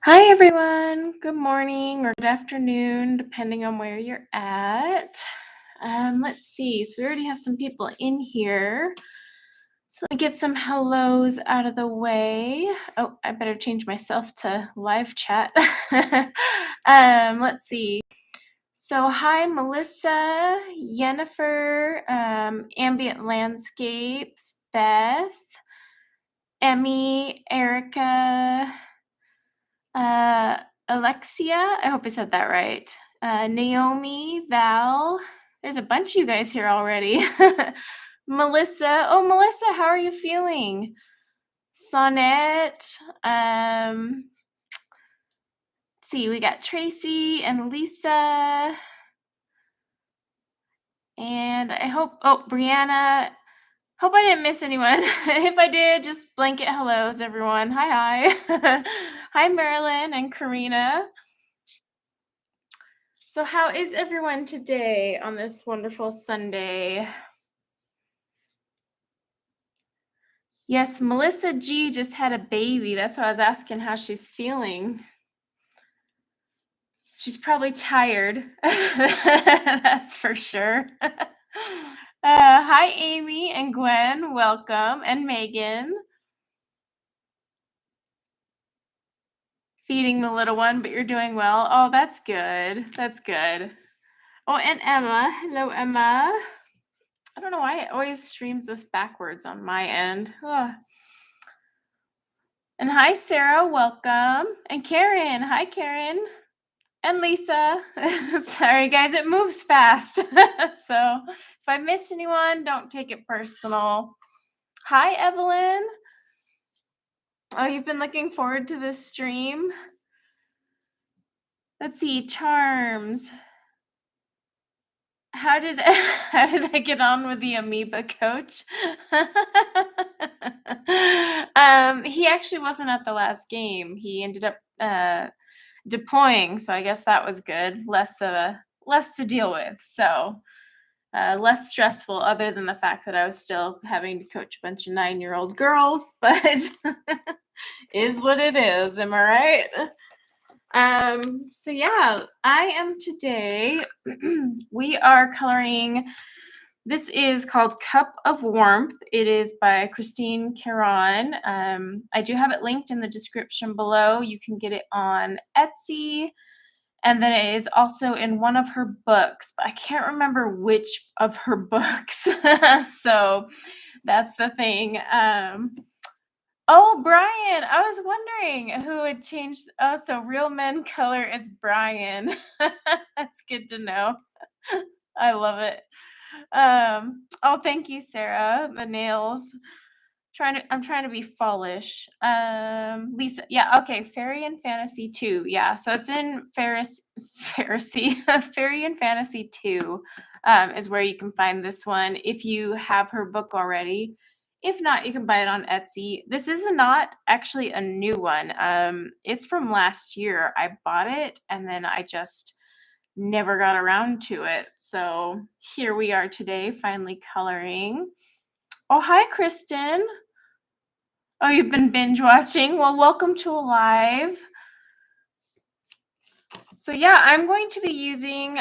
Hi, everyone. Good morning or good afternoon, depending on where you're at. Let's see. So we already have some people in here. So let me get some hellos out of the way. Oh, I better change myself to live chat. Let's see. So hi, Melissa, Yennefer, Ambient Landscapes, Beth, Emmy, Erica, Alexia, I hope I said that right. Naomi, Val. There's a bunch of you guys here already. Melissa. Oh, Melissa, how are you feeling? Sonnet. Let's see, we got Tracy and Lisa. And I hope, Brianna. Hope I didn't miss anyone. If I did, just blanket hellos, everyone. Hi. Hi, Marilyn and Karina. So how is everyone today on this wonderful Sunday? Yes, Melissa G just had a baby. That's why I was asking how she's feeling. She's probably tired. That's for sure. Hi, Amy and Gwen. Welcome. And Megan. Feeding the little one, but you're doing well. Oh, that's good. That's good. Oh, and Emma. Hello, Emma. I don't know why it always streams this backwards on my end. Ugh. And hi, Sarah. Welcome. And Karen. Hi, Karen. And Lisa. Sorry, guys. It moves fast. So if I missed anyone, don't take it personal. Hi, Evelyn. Oh, you've been looking forward to this stream? Let's see. Charms. How did I get on with the amoeba coach? He actually wasn't at the last game. He ended up deploying, so I guess that was good. Less to deal with, so less stressful. Other than the fact that I was still having to coach a bunch of 9-year-old girls, but is what it is. Am I right? So yeah, I am today, we are coloring, this is called Cup of Warmth. It is by Christine Karron. I do have it linked in the description below. You can get it on Etsy. And then it is also in one of her books, but I can't remember which of her books. So that's the thing. Oh, Brian, I was wondering who had changed. Oh, so Real Men Color is Brian. That's good to know. I love it. Oh, thank you, Sarah. The nails. I'm trying to be fallish. Lisa, yeah, okay. Fairy and Fantasy 2. Yeah, so it's in Pharisee. Fairy and Fantasy 2 is where you can find this one if you have her book already. If not, you can buy it on Etsy. This is not actually a new one. It's from last year. I bought it and then I just never got around to it. So here we are today, finally coloring. Oh, hi, Kristen. Oh, you've been binge watching? Well, welcome to a live. So yeah, I'm going to be using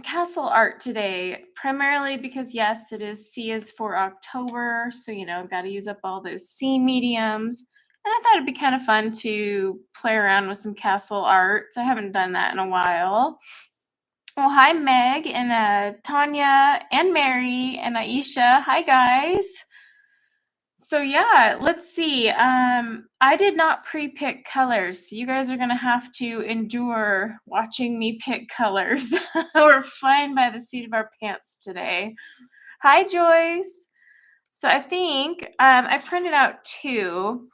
castle art today, primarily because yes, it is C is for October, so got to use up all those C mediums. And I thought it'd be kind of fun to play around with some castle art. I haven't done that in a while. Well, hi Meg and Tanya and Mary and Aisha. Hi guys. So yeah, let's see. I did not pre-pick colors. So you guys are gonna have to endure watching me pick colors. We're flying by the seat of our pants today. Hi Joyce. So I think I printed out 2,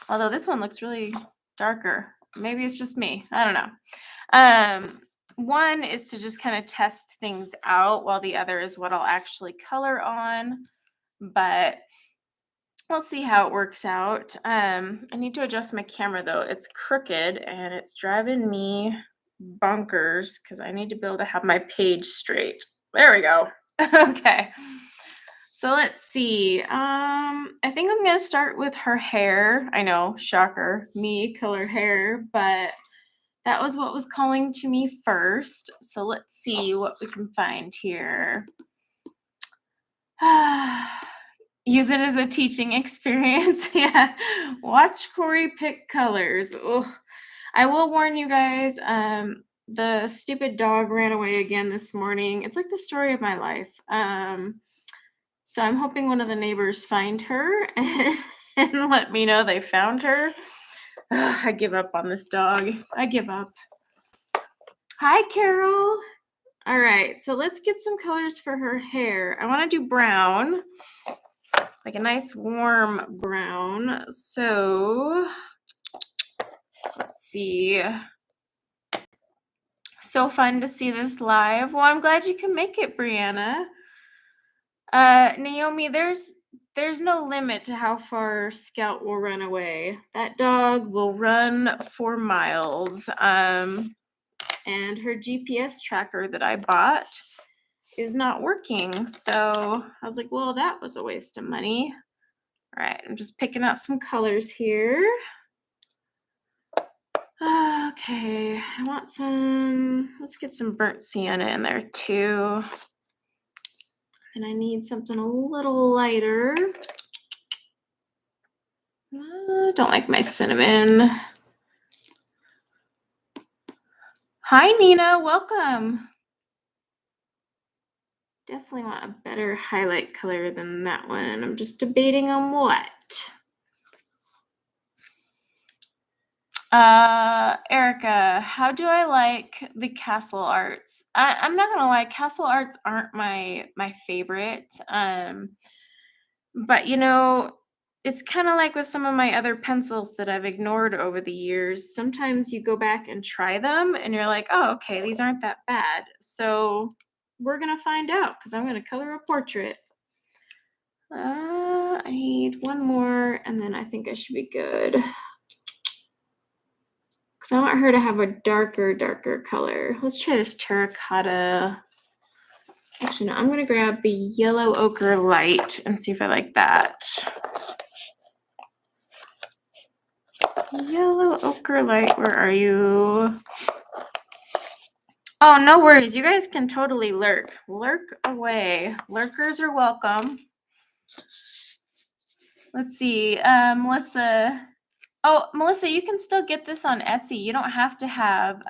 although this one looks really darker. Maybe it's just me. I don't know. One is to just kind of test things out, while the other is what I'll actually color on. But we'll see how it works out. I need to adjust my camera though. It's crooked and it's driving me bonkers because I need to be able to have my page straight. There we go. Okay. So let's see. I think I'm gonna start with her hair. I know, shocker, me color hair, but that was what was calling to me first. So let's see what we can find here. Use it as a teaching experience. Yeah. Watch Corey pick colors. Ugh. I will warn you guys, the stupid dog ran away again this morning. It's like the story of my life. So I'm hoping one of the neighbors find her and let me know they found her. Ugh, I give up on this dog. I give up. Hi, Carol. All right, so let's get some colors for her hair. I want to do brown, like a nice warm brown. So let's see. So fun to see this live. Well, I'm glad you can make it, Brianna. Naomi, there's no limit to how far Scout will run away. That dog will run for miles. And her GPS tracker that I bought is not working. So I was like, well, that was a waste of money. All right, I'm just picking out some colors here. Okay, I want let's get some burnt sienna in there too. And I need something a little lighter. Don't like my cinnamon. Hi, Nina, welcome. Definitely want a better highlight color than that one. I'm just debating on what. Erica, how do I like the castle arts? I'm not gonna lie, castle arts aren't my favorite. But you know, it's kind of like with some of my other pencils that I've ignored over the years. Sometimes you go back and try them and you're like, oh, okay, these aren't that bad. So we're gonna find out because I'm gonna color a portrait. I need one more and then I think I should be good. Because I want her to have a darker color. Let's try this terracotta. Actually, no, I'm going to grab the yellow ochre light and see if I like that. Yellow ochre light, where are you? Oh, no worries. You guys can totally lurk. Lurk away. Lurkers are welcome. Let's see. Melissa. Oh, Melissa, you can still get this on Etsy. You don't have to have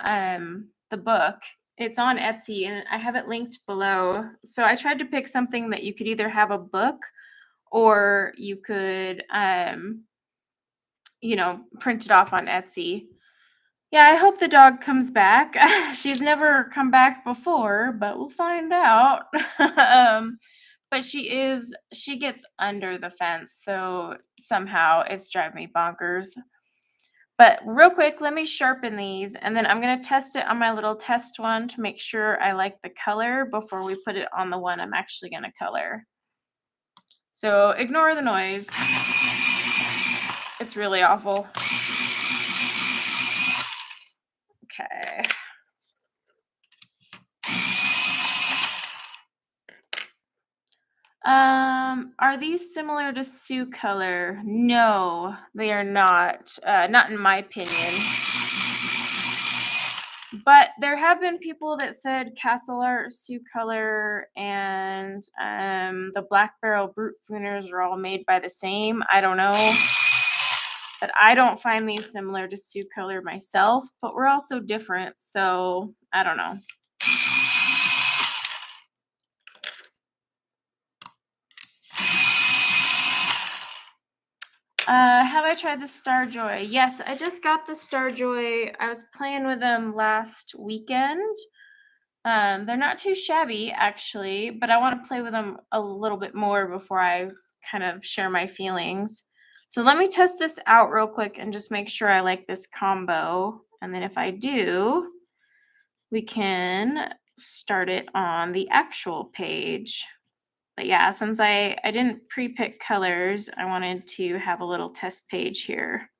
the book. It's on Etsy and I have it linked below. So I tried to pick something that you could either have a book or you could print it off on Etsy. Yeah, I hope the dog comes back. She's never come back before, but we'll find out. But she gets under the fence, so somehow it's driving me bonkers. But real quick, let me sharpen these, and then I'm going to test it on my little test one to make sure I like the color before we put it on the one I'm actually going to color. So ignore the noise. It's really awful. Okay. Are these similar to Sioux color? No, they are not. Not in my opinion. But there have been people that said Castle Art, Sioux color, and the Black Barrel Brute Fooners are all made by the same. I don't know. But I don't find these similar to Sioux color myself, but we're also different, so I don't know. Have I tried the Starjoy? Yes, I just got the Starjoy. I was playing with them last weekend. They're not too shabby, actually, but I want to play with them a little bit more before I kind of share my feelings. So let me test this out real quick and just make sure I like this combo. And then if I do, we can start it on the actual page. But yeah, since I didn't pre-pick colors, I wanted to have a little test page here.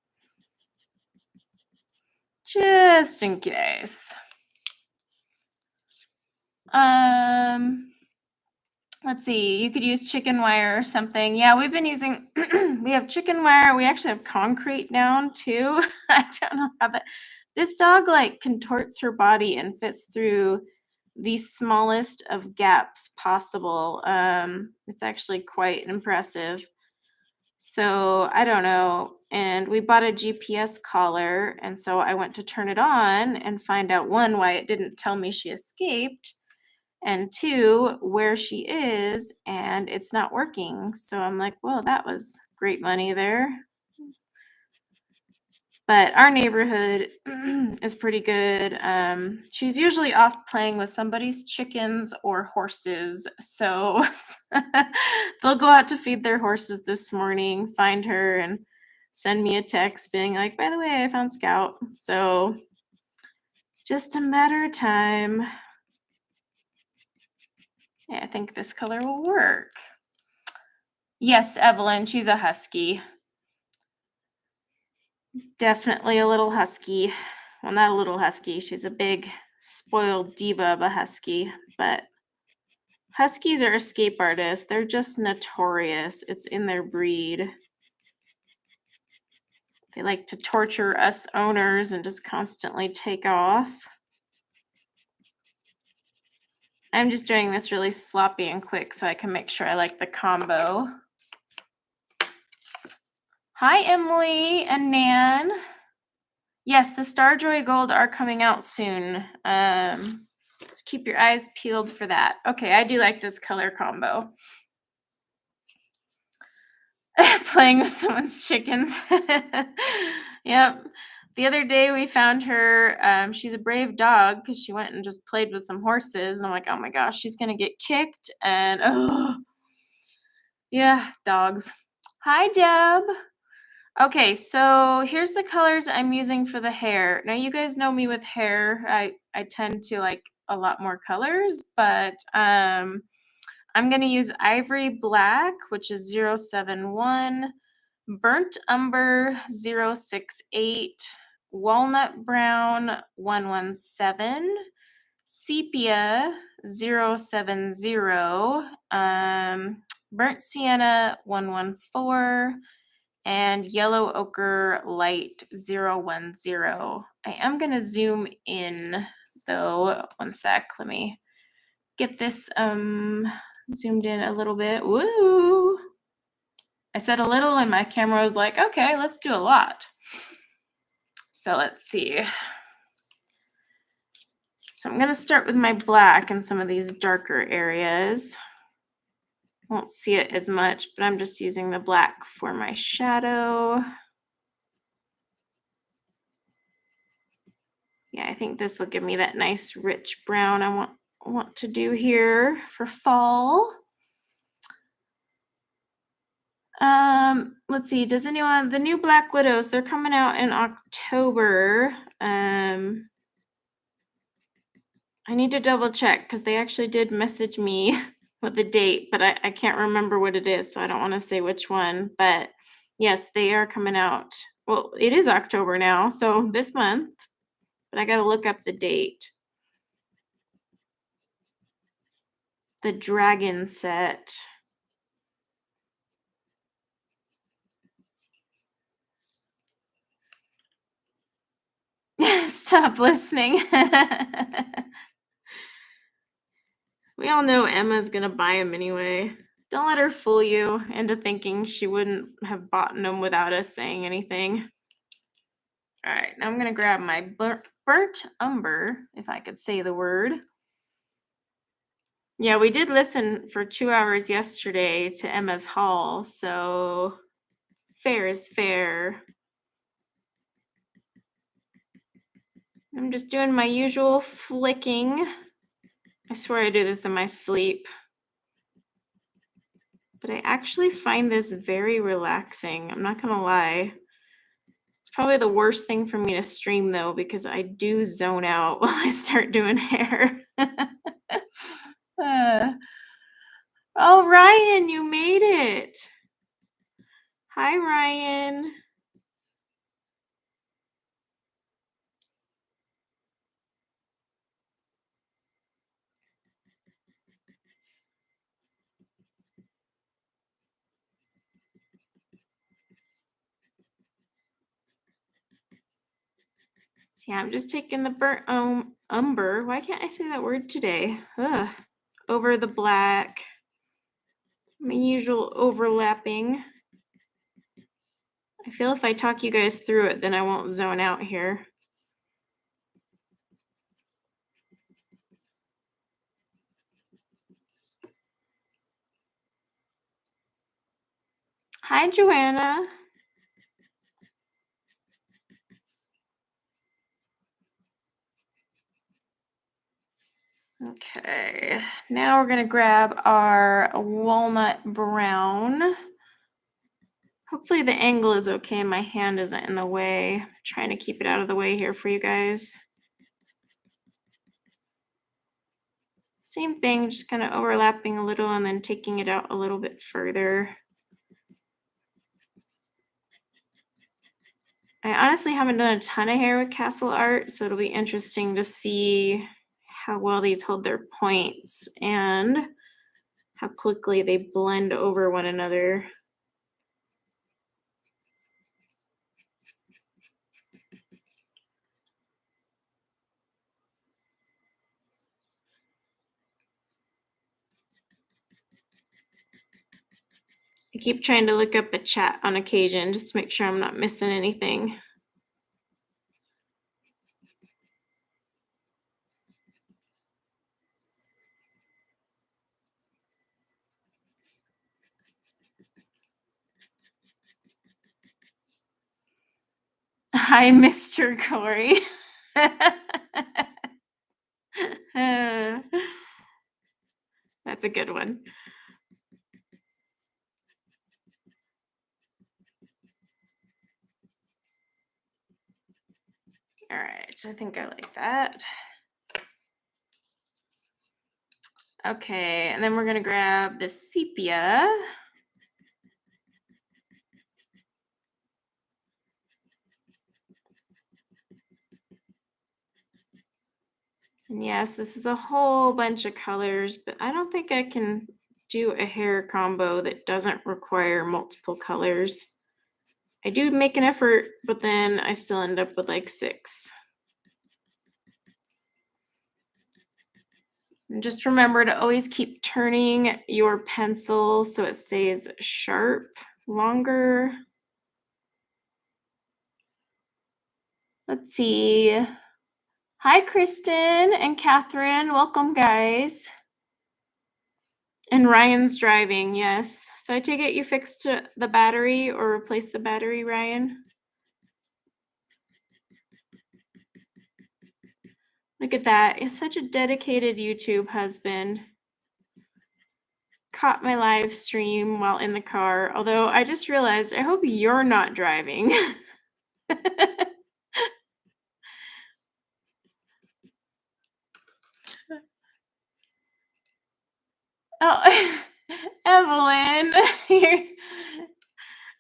Just in case. Let's see, you could use chicken wire or something. Yeah, we've been using, we have chicken wire. We actually have concrete down too. I don't know how this dog like contorts her body and fits through the smallest of gaps possible. It's actually quite impressive. So I don't know. And we bought a GPS collar. And so I went to turn it on and find out one, why it didn't tell me she escaped, and two, where she is, and it's not working. So I'm like, well, that was great money there. But our neighborhood is pretty good. She's usually off playing with somebody's chickens or horses. So they'll go out to feed their horses this morning, find her, and send me a text being like, by the way, I found Scout. So just a matter of time. Yeah, I think this color will work. Yes, Evelyn, she's a husky. Definitely a little husky. Well, not a little husky. She's a big, spoiled diva of a husky. But huskies are escape artists. They're just notorious. It's in their breed. They like to torture us owners and just constantly take off. I'm just doing this really sloppy and quick so I can make sure I like the combo. Hi, Emily and Nan. Yes, the Starjoy Gold are coming out soon. So keep your eyes peeled for that. Okay, I do like this color combo. Playing with someone's chickens. Yep. The other day we found her, she's a brave dog because she went and just played with some horses. And I'm like, oh my gosh, she's going to get kicked. And oh, yeah, dogs. Hi, Deb. Okay, so here's the colors I'm using for the hair. Now, you guys know me with hair. I tend to like a lot more colors, but I'm going to use Ivory Black, which is 071, Burnt Umber 068, Walnut Brown 117, Sepia 070, Burnt Sienna 114, and Yellow Ochre Light 010. I am going to zoom in though. One sec. Let me get this zoomed in a little bit. Woo! I said a little and my camera was like, okay, let's do a lot. So let's see. So I'm going to start with my black in some of these darker areas. Won't see it as much, but I'm just using the black for my shadow. Yeah, I think this will give me that nice rich brown I want to do here for fall. Let's see, does anyone, the new Black Widows, they're coming out in October. I need to double check because they actually did message me with the date, but I can't remember what it is, so I don't want to say which one. But yes, they are coming out. Well, it is October now, so this month, but I got to look up the date. The dragon set. Stop listening. We all know Emma's gonna buy them anyway. Don't let her fool you into thinking she wouldn't have bought them without us saying anything. All right, now I'm gonna grab my burnt umber, if I could say the word. Yeah, we did listen for 2 hours yesterday to Emma's haul, so fair is fair. I'm just doing my usual flicking. I swear I do this in my sleep. But I actually find this very relaxing. I'm not gonna lie. It's probably the worst thing for me to stream though, because I do zone out while I start doing hair. Oh, Ryan, you made it. Hi, Ryan. So yeah, I'm just taking the burnt umber. Why can't I say that word today? Ugh. Over the black. My usual overlapping. I feel if I talk you guys through it, then I won't zone out here. Hi, Joanna. Okay, now we're gonna grab our walnut brown. Hopefully the angle is okay. My hand isn't in the way. I'm trying to keep it out of the way here for you guys. Same thing, just kind of overlapping a little and then taking it out a little bit further. I honestly haven't done a ton of hair with Castle Art, so it'll be interesting to see how well these hold their points and how quickly they blend over one another. I keep trying to look up a chat on occasion just to make sure I'm not missing anything. Hi, Mr. Corey. That's a good one. All right, I think I like that. Okay, and then we're gonna grab the sepia. And yes, this is a whole bunch of colors, but I don't think I can do a hair combo that doesn't require multiple colors. I do make an effort, but then I still end up with like 6. And just remember to always keep turning your pencil so it stays sharp longer. Let's see. Hi, Kristen and Catherine. Welcome, guys. And Ryan's driving, yes. So I take it you fixed the battery or replaced the battery, Ryan? Look at that. It's such a dedicated YouTube husband. Caught my live stream while in the car. Although I just realized, I hope you're not driving. Oh, Evelyn.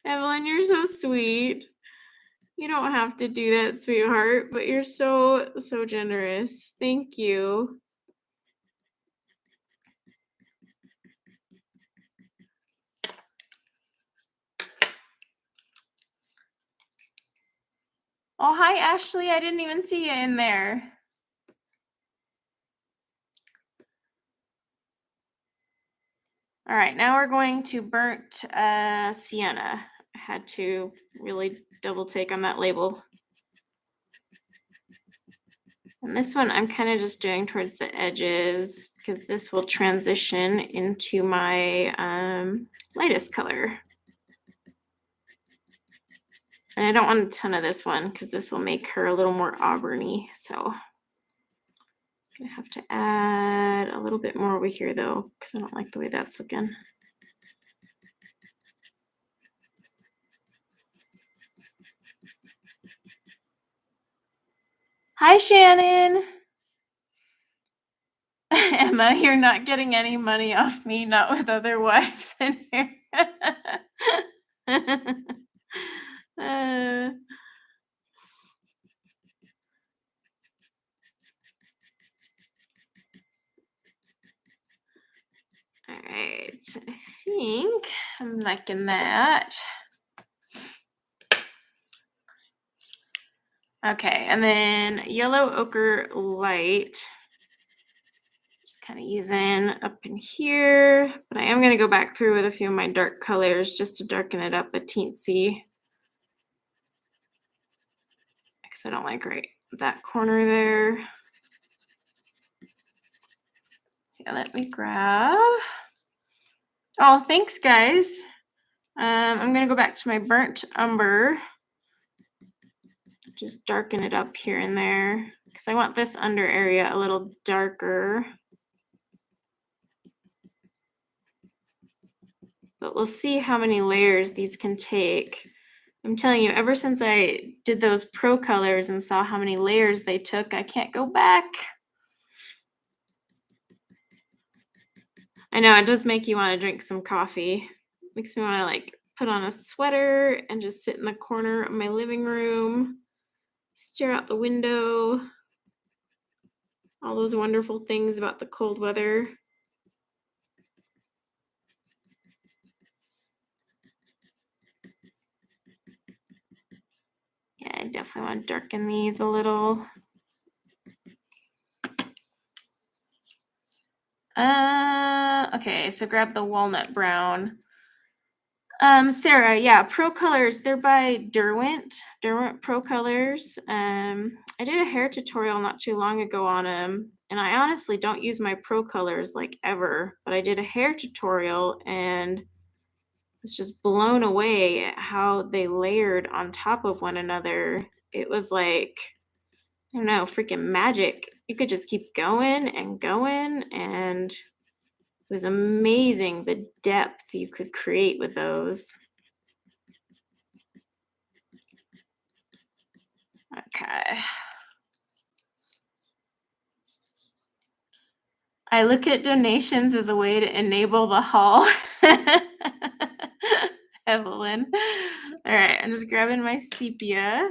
Evelyn, you're so sweet. You don't have to do that, sweetheart, but you're so generous. Thank you. Oh, hi, Ashley. I didn't even see you in there. All right, now we're going to burnt sienna. I had to really double take on that label. And this one I'm kind of just doing towards the edges because this will transition into my lightest color. And I don't want a ton of this one because this will make her a little more auburny. So I'm gonna have to add a little bit more over here though, because I don't like the way that's looking. Hi, Shannon. Emma, you're not getting any money off me, not with other wives in here. All right, I think I'm liking that. Okay, and then yellow ochre light. Just kind of using up in here, but I am going to go back through with a few of my dark colors just to darken it up a teensy. Because I don't like right that corner there. So yeah, let me grab. Oh, thanks, guys. I'm going to go back to my burnt umber. Just darken it up here and there because I want this under area a little darker. But we'll see how many layers these can take. I'm telling you, ever since I did those pro colors and saw how many layers they took, I can't go back. I know, it does make you want to drink some coffee. Makes me want to like put on a sweater and just sit in the corner of my living room, stare out the window, all those wonderful things about the cold weather. Yeah, I definitely want to darken these a little. Okay, so grab the walnut brown. Sarah, yeah, Pro Colors, they're by Derwent Pro Colors. I did a hair tutorial not too long ago on them, and I honestly don't use my Pro Colors like ever, but I did a hair tutorial and was just blown away at how they layered on top of one another. It was like, I don't know, freaking magic. You could just keep going and going, and it was amazing the depth you could create with those. Okay. I look at donations as a way to enable the haul. Evelyn. All right, I'm just grabbing my sepia.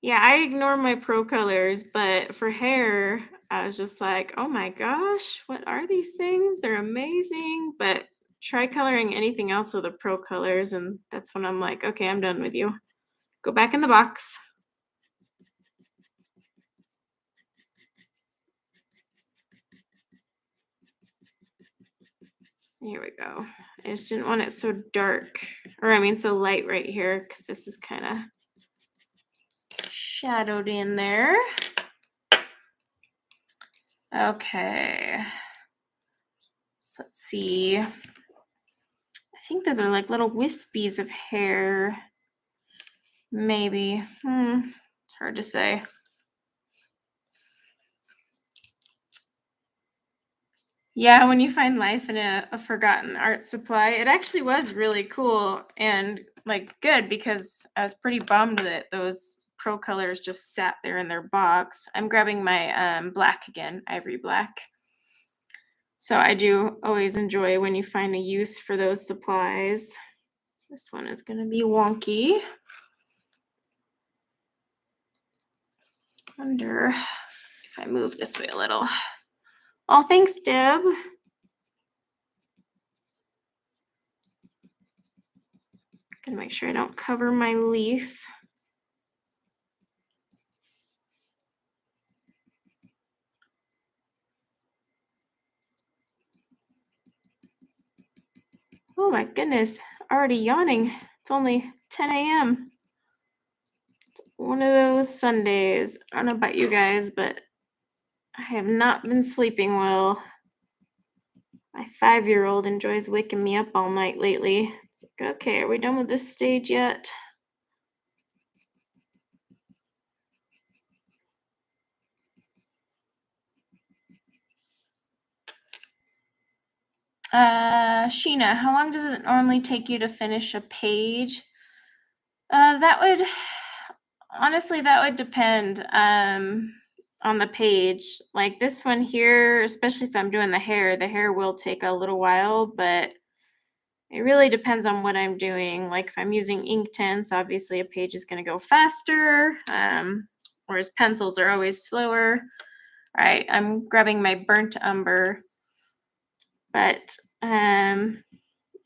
Yeah, I ignore my pro colors, but for hair, I was just like, oh my gosh, what are these things? They're amazing. But try coloring anything else with the pro colors, and that's when I'm like, okay, I'm done with you. Go back in the box. Here we go. I just didn't want it so dark, or I mean so light right here, because this is kind of shadowed in there. Okay. So let's see. I think those are like little wispies of hair. Maybe. It's hard to say. Yeah, when you find life in a forgotten art supply, it actually was really cool and like good, because I was pretty bummed that those pro colors just sat there in their box. I'm grabbing my black again, ivory black. So I do always enjoy when you find a use for those supplies. This one is going to be wonky. Wonder if I move this way a little. Oh, thanks, Deb. Gonna make sure I don't cover my leaf. Oh my goodness, already yawning. It's only 10 a.m. It's one of those Sundays. I don't know about you guys, but I have not been sleeping well. My 5-year-old enjoys waking me up all night lately. It's like, okay, are we done with this stage yet? Sheena, how long does it normally take you to finish a page? That would honestly depend on the page. Like this one here, especially if I'm doing the hair will take a little while, but it really depends on what I'm doing. Like if I'm using ink tints, obviously a page is going to go faster, whereas pencils are always slower. All right, I'm grabbing my burnt umber, but and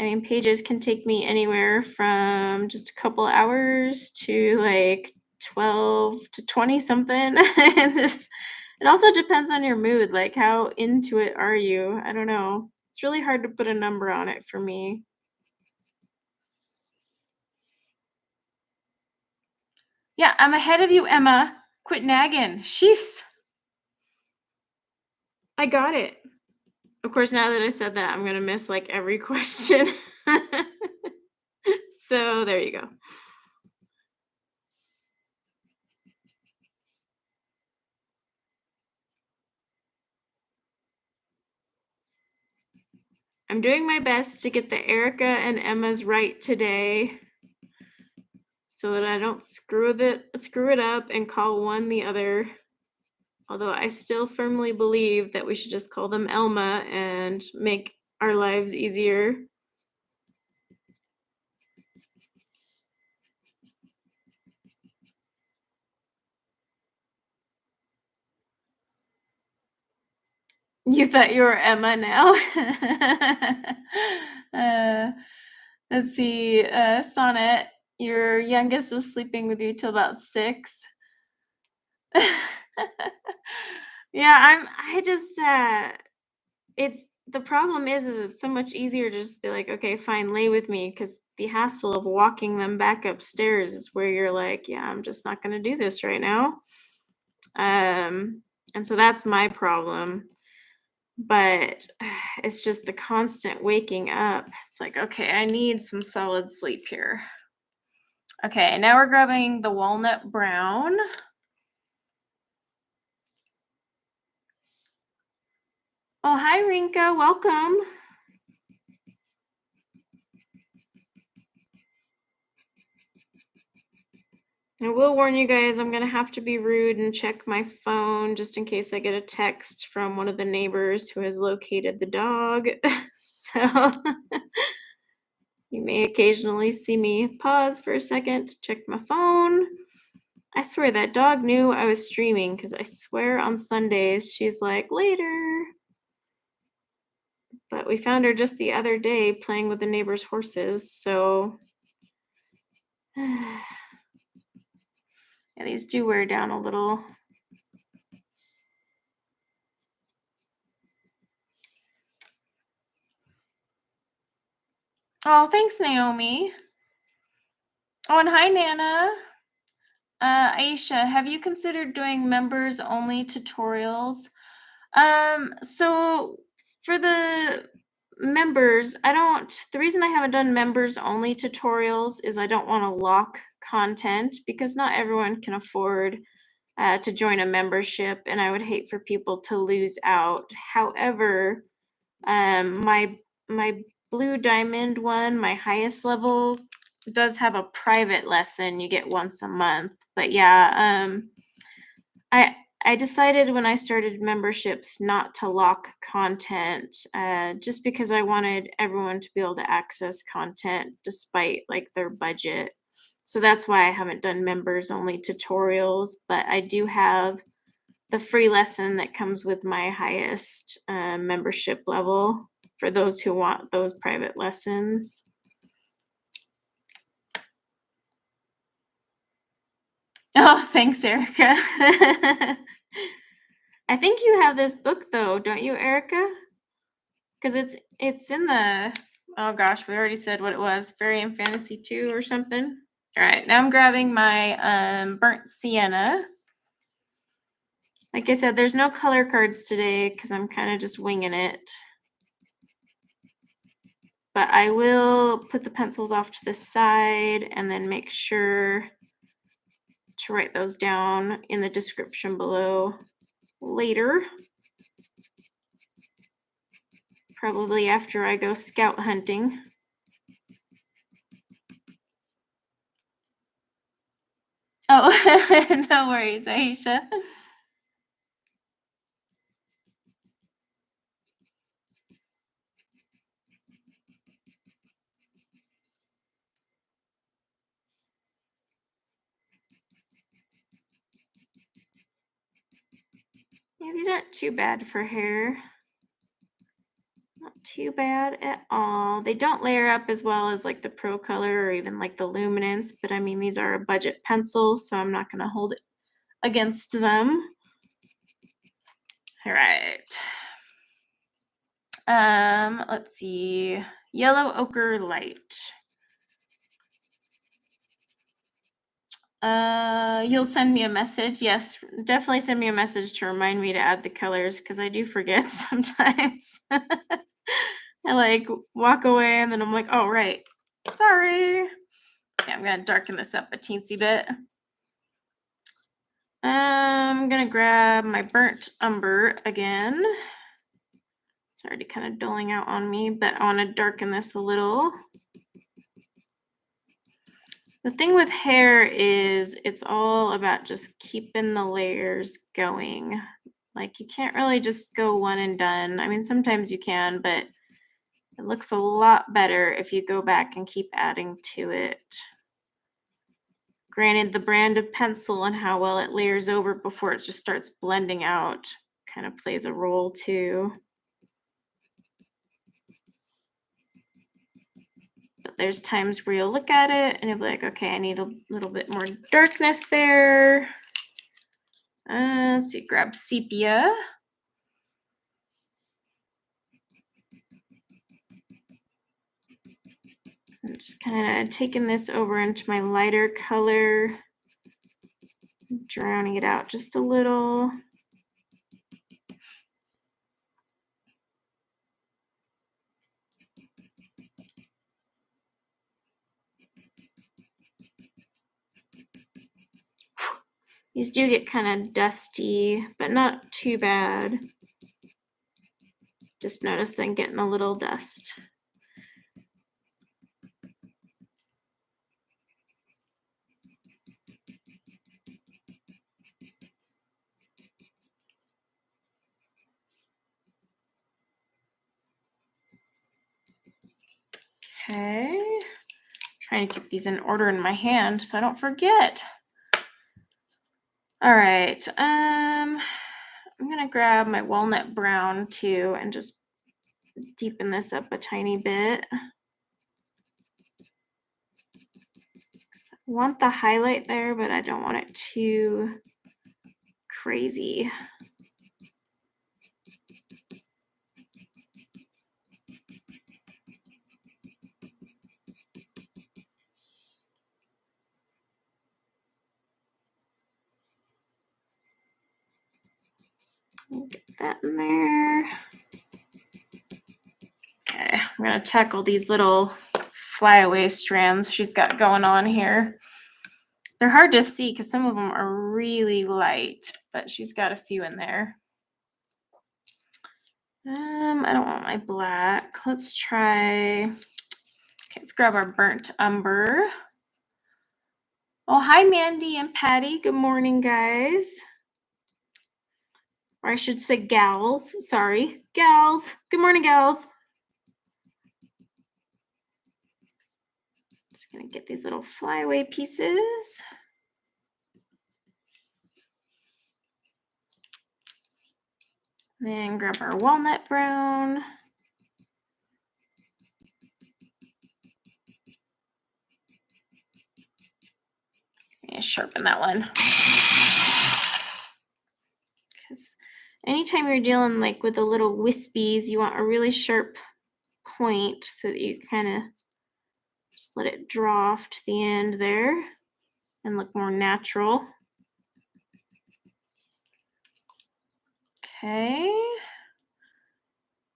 I mean, pages can take me anywhere from just a couple hours to like 12 to 20 something. It also depends on your mood. Like, how into it are you? I don't know. It's really hard to put a number on it for me. Yeah, I'm ahead of you, Emma. Quit nagging. Sheesh. I got it. Of course, now that I said that, I'm going to miss like every question. So there you go. I'm doing my best to get the Erica and Emma's right today so that I don't screw it up and call one the other. Although I still firmly believe that we should just call them Elma and make our lives easier. You thought you were Emma now? Let's see. Sonnet, your youngest was sleeping with you till about 6. Yeah, it's the problem is it's so much easier to just be like, okay, fine, lay with me, because the hassle of walking them back upstairs is where you're like, yeah, I'm just not going to do this right now. And so that's my problem. But it's just the constant waking up. It's like, okay, I need some solid sleep here. Okay, now we're grabbing the walnut brown. Oh, hi, Rinka. Welcome. I will warn you guys, I'm going to have to be rude and check my phone just in case I get a text from one of the neighbors who has located the dog. So you may occasionally see me pause for a second to check my phone. I swear that dog knew I was streaming because I swear on Sundays she's like, later. But we found her just the other day playing with the neighbor's horses, so yeah, these do wear down a little. Oh, thanks, Naomi. Oh, and hi, Nana. Aisha, have you considered doing members only tutorials? So for the members, the reason I haven't done members only tutorials is I don't want to lock content because not everyone can afford to join a membership, and I would hate for people to lose out. However, my blue diamond one, my highest level, does have a private lesson you get once a month. But yeah, I decided when I started memberships not to lock content, just because I wanted everyone to be able to access content despite like their budget. So that's why I haven't done members only tutorials, but I do have the free lesson that comes with my highest membership level for those who want those private lessons. Oh, thanks, Erica. I think you have this book though, don't you, Erica? Because it's in the, oh gosh, we already said what it was, Fairy and Fantasy 2 or something. All right, now I'm grabbing my burnt sienna. Like I said, there's no color cards today because I'm kind of just winging it. But I will put the pencils off to the side and then make sure to write those down in the description below later. Probably after I go scout hunting. Oh, no worries, Aisha. Yeah, these aren't too bad for hair. Not too bad at all. They don't layer up as well as like the Pro Color or even like the Luminance, but I mean, these are a budget pencil, so I'm not going to hold it against them. All right. Let's see. Yellow Ochre Light. You'll send me a message. Yes, definitely send me a message to remind me to add the colors because I do forget sometimes. I like walk away and then I'm like, oh, right. Sorry. Okay, I'm gonna darken this up a teensy bit. I'm gonna grab my burnt umber again. It's already kind of doling out on me, but I want to darken this a little. The thing with hair is it's all about just keeping the layers going. Like you can't really just go one and done. I mean, sometimes you can, but it looks a lot better if you go back and keep adding to it. Granted, the brand of pencil and how well it layers over before it just starts blending out kind of plays a role too. But there's times where you'll look at it and you'll be like, okay, I need a little bit more darkness there. Let's see, grab Sepia. I'm just kind of taking this over into my lighter color, drowning it out just a little. These do get kind of dusty, but not too bad. Just noticed I'm getting a little dust. Okay. Trying to keep these in order in my hand so I don't forget. All right. I'm gonna grab my walnut brown too and just deepen this up a tiny bit. I want the highlight there, but I don't want it too crazy. Get that in there. Okay, I'm gonna tackle these little flyaway strands she's got going on here. They're hard to see because some of them are really light, but she's got a few in there. I don't want my black. Let's try. Okay, let's grab our burnt umber. Oh, hi, Mandy and Patty. Good morning, guys. Or I should say gals. Sorry, gals. Good morning, gals. Just gonna get these little flyaway pieces. Then grab our walnut brown. Sharpen that one. Because anytime you're dealing like with the little wispies, you want a really sharp point so that you kind of just let it draw off to the end there and look more natural. Okay.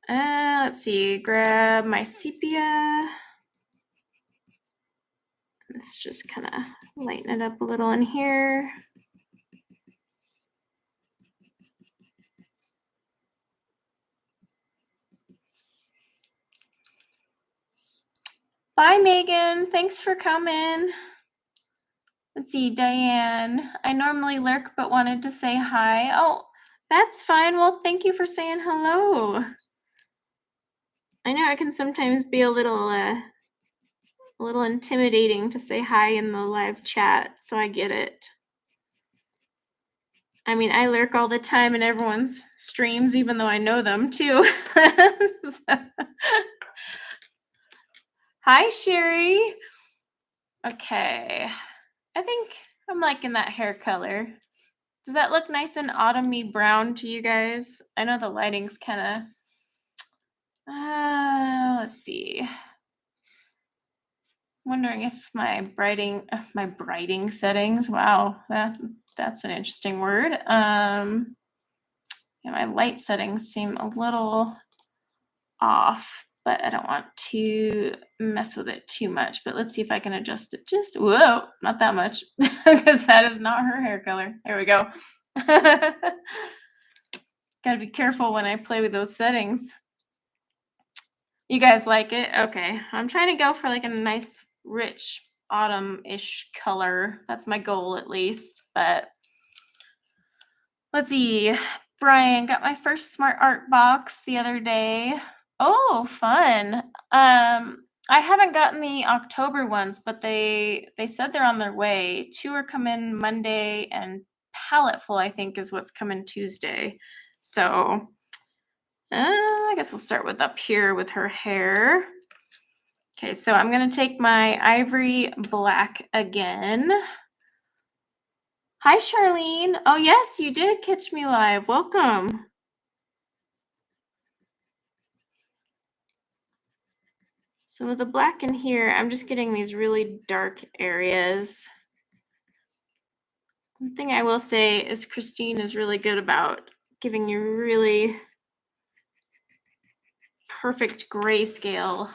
Let's see, grab my sepia. Let's just kind of lighten it up a little in here. Bye, Megan. Thanks for coming. Let's see, Diane. I normally lurk, but wanted to say hi. Oh, that's fine. Well, thank you for saying hello. I know it can sometimes be a little intimidating to say hi in the live chat, so I get it. I mean, I lurk all the time in everyone's streams, even though I know them too. So- Hi, Sherry. Okay. I think I'm liking that hair color. Does that look nice and autumny brown to you guys? I know the lighting's kind of... let's see. Wondering if my brighting settings. Wow, that's an interesting word. Yeah, my light settings seem a little off, but I don't want to mess with it too much. But let's see if I can adjust it just, whoa, not that much, because that is not her hair color. There we go. Gotta be careful when I play with those settings. You guys like it? Okay. I'm trying to go for like a nice, rich, autumn-ish color. That's my goal at least. But let's see. Brian, got my first smart art box the other day. Oh, fun. I haven't gotten the October ones, but they said they're on their way. 2 are coming Monday, and Paletful, I think, is what's coming Tuesday. So I guess we'll start with up here with her hair. Okay, so I'm going to take my ivory black again. Hi, Charlene. Oh, yes, you did catch me live. Welcome. So with the black in here, I'm just getting these really dark areas. One thing I will say is Christine is really good about giving you really perfect grayscale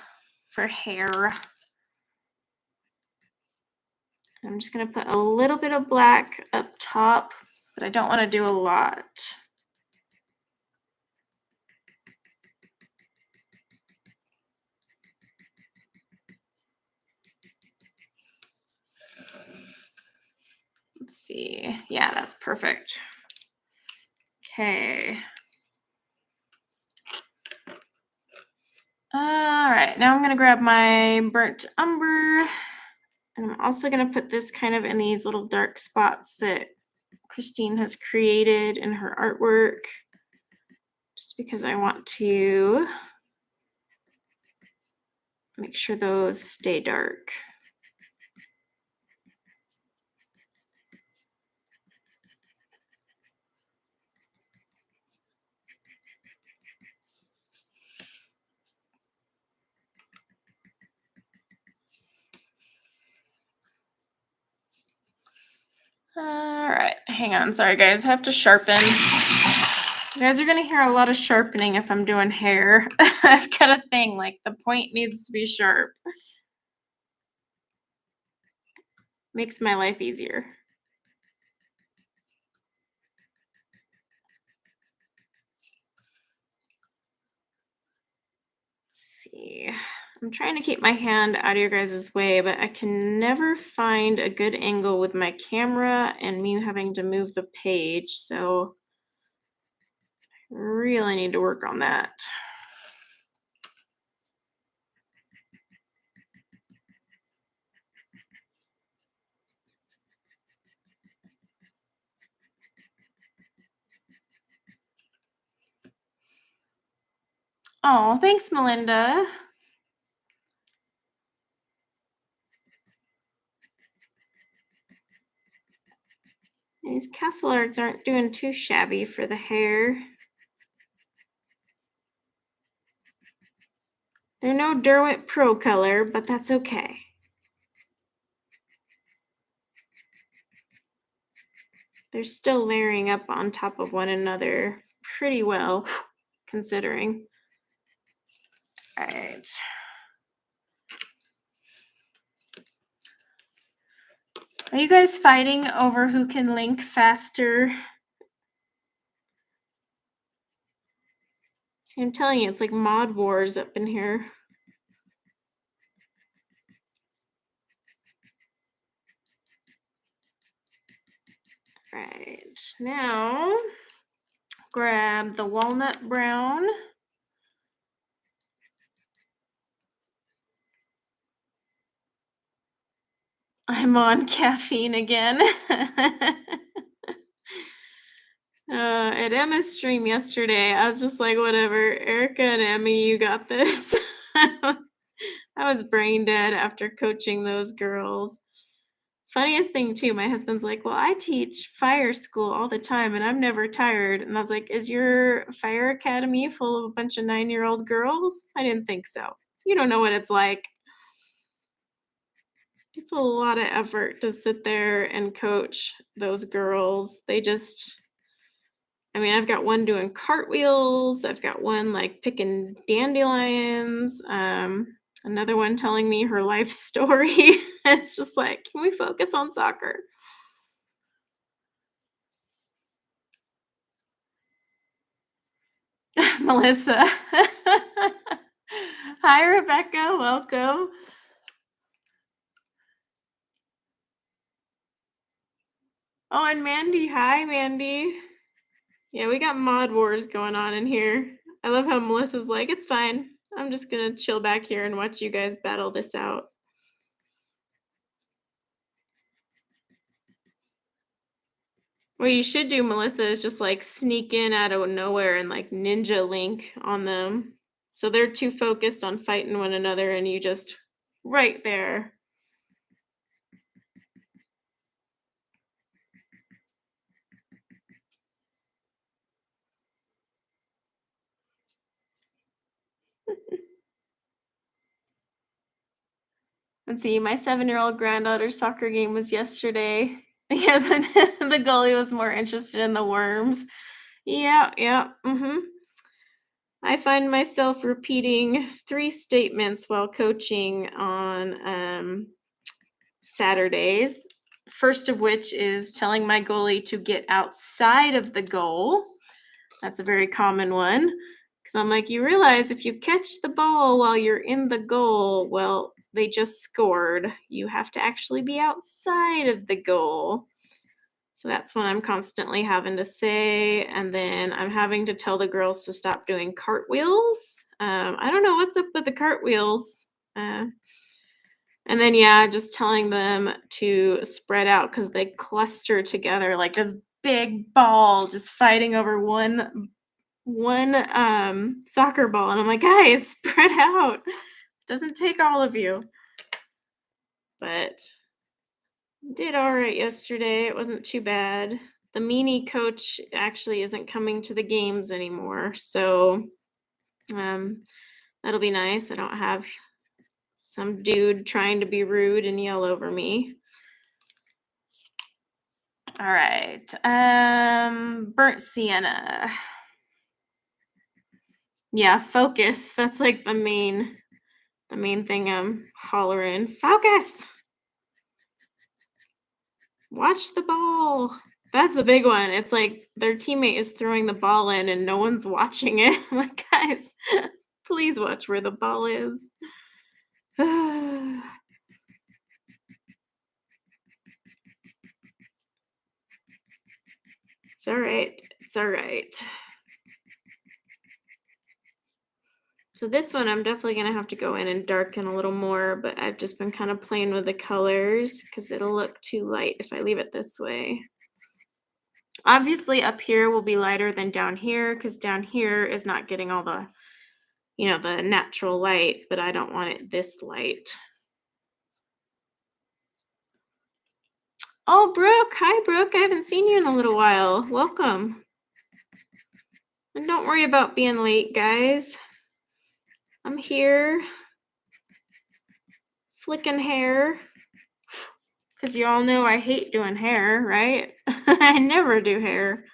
for hair. I'm just going to put a little bit of black up top, but I don't want to do a lot. Let's see. Yeah, that's perfect. Okay. All right, now I'm going to grab my burnt umber, and I'm also going to put this kind of in these little dark spots that Christine has created in her artwork, just because I want to make sure those stay dark. All right, hang on. Sorry, guys. I have to sharpen. You guys are going to hear a lot of sharpening if I'm doing hair. I've got a thing, like the point needs to be sharp. Makes my life easier. Let's see. I'm trying to keep my hand out of your guys' way, but I can never find a good angle with my camera and me having to move the page. So I really need to work on that. Oh, thanks, Melinda. These castle arts aren't doing too shabby for the hair. They're no Derwent Pro color, but that's okay. They're still layering up on top of one another pretty well, considering. All right. Are you guys fighting over who can link faster? See, I'm telling you, it's like mod wars up in here. Right, now grab the walnut brown. I'm on caffeine again. At Emma's stream yesterday, I was just like, whatever, Erica and Emmy, you got this. I was brain dead after coaching those girls. Funniest thing too, my husband's like, well, I teach fire school all the time and I'm never tired. And I was like, is your fire academy full of a bunch of 9-year-old girls? I didn't think so. You don't know what it's like. It's a lot of effort to sit there and coach those girls. I've got one doing cartwheels. I've got one like picking dandelions. Another one telling me her life story. It's just like, can we focus on soccer? Melissa. Hi, Rebecca. Welcome. Oh, and Mandy. Hi, Mandy. Yeah, we got mod wars going on in here. I love how Melissa's like, it's fine. I'm just going to chill back here and watch you guys battle this out. What you should do, Melissa, is just like sneak in out of nowhere and like ninja link on them. So they're too focused on fighting one another and you just right there. Let's see, my 7-year-old granddaughter's soccer game was yesterday. Yeah, the goalie was more interested in the worms. Yeah. I find myself repeating 3 statements while coaching on Saturdays. First of which is telling my goalie to get outside of the goal. That's a very common one. Because I'm like, you realize if you catch the ball while you're in the goal, well, they just scored. You have to actually be outside of the goal. So that's what I'm constantly having to say. And then I'm having to tell the girls to stop doing cartwheels. I don't know what's up with the cartwheels. And then, just telling them to spread out because they cluster together like this big ball just fighting over one soccer ball. And I'm like, guys, spread out. Doesn't take all of you. But did all right yesterday. It wasn't too bad. The meanie coach actually isn't coming to the games anymore. So that'll be nice. I don't have some dude trying to be rude and yell over me. All right. Burnt sienna. Yeah, focus. That's like the main thing I'm hollering. Focus. Watch the ball. That's the big one. It's like their teammate is throwing the ball in and no one's watching it. I'm like, guys, please watch where the ball is. It's all right. It's all right. So this one, I'm definitely going to have to go in and darken a little more, but I've just been kind of playing with the colors because it'll look too light if I leave it this way. Obviously up here will be lighter than down here because down here is not getting all the, the natural light, but I don't want it this light. Oh, Brooke. Hi, Brooke. I haven't seen you in a little while. Welcome. And don't worry about being late, guys. I'm here flicking hair because you all know I hate doing hair, right? I never do hair.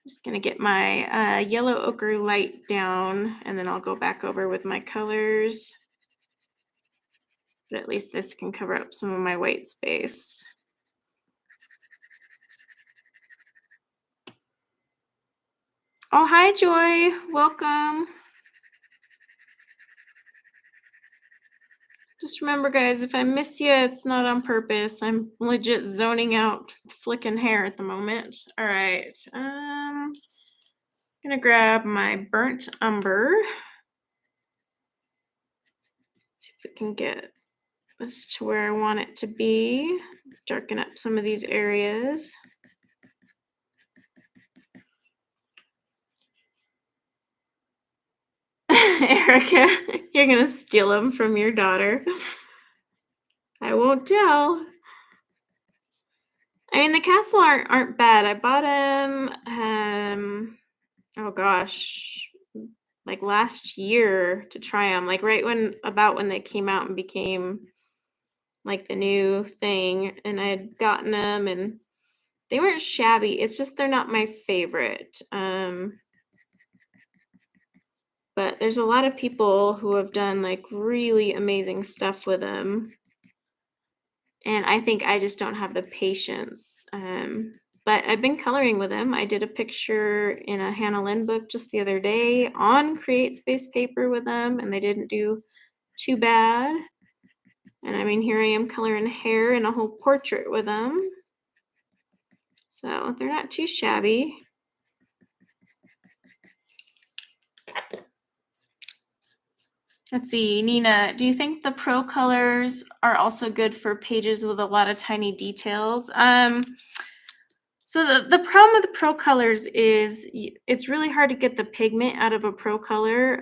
Just going to get my yellow ochre light down and then I'll go back over with my colors. But at least this can cover up some of my white space. Oh, hi, Joy. Welcome. Just remember, guys, if I miss you, it's not on purpose. I'm legit zoning out, flicking hair at the moment. All right. I'm going to grab my burnt umber. See if we can get this to where I want it to be. Darken up some of these areas. Erica, you're gonna steal them from your daughter. I won't tell. I mean, the castle aren't bad. I bought them, oh gosh, like last year to try them, like right when they came out and became like the new thing, and I had gotten them, and they weren't shabby. It's just they're not my favorite. But there's a lot of people who have done like really amazing stuff with them. And I think I just don't have the patience. But I've been coloring with them. I did a picture in a Hannah Lynn book just the other day on Create Space paper with them, and they didn't do too bad. And I mean, here I am coloring hair in a whole portrait with them. So they're not too shabby. Let's see, Nina, do you think the pro colors are also good for pages with a lot of tiny details? So the problem with the pro colors is it's really hard to get the pigment out of a pro color.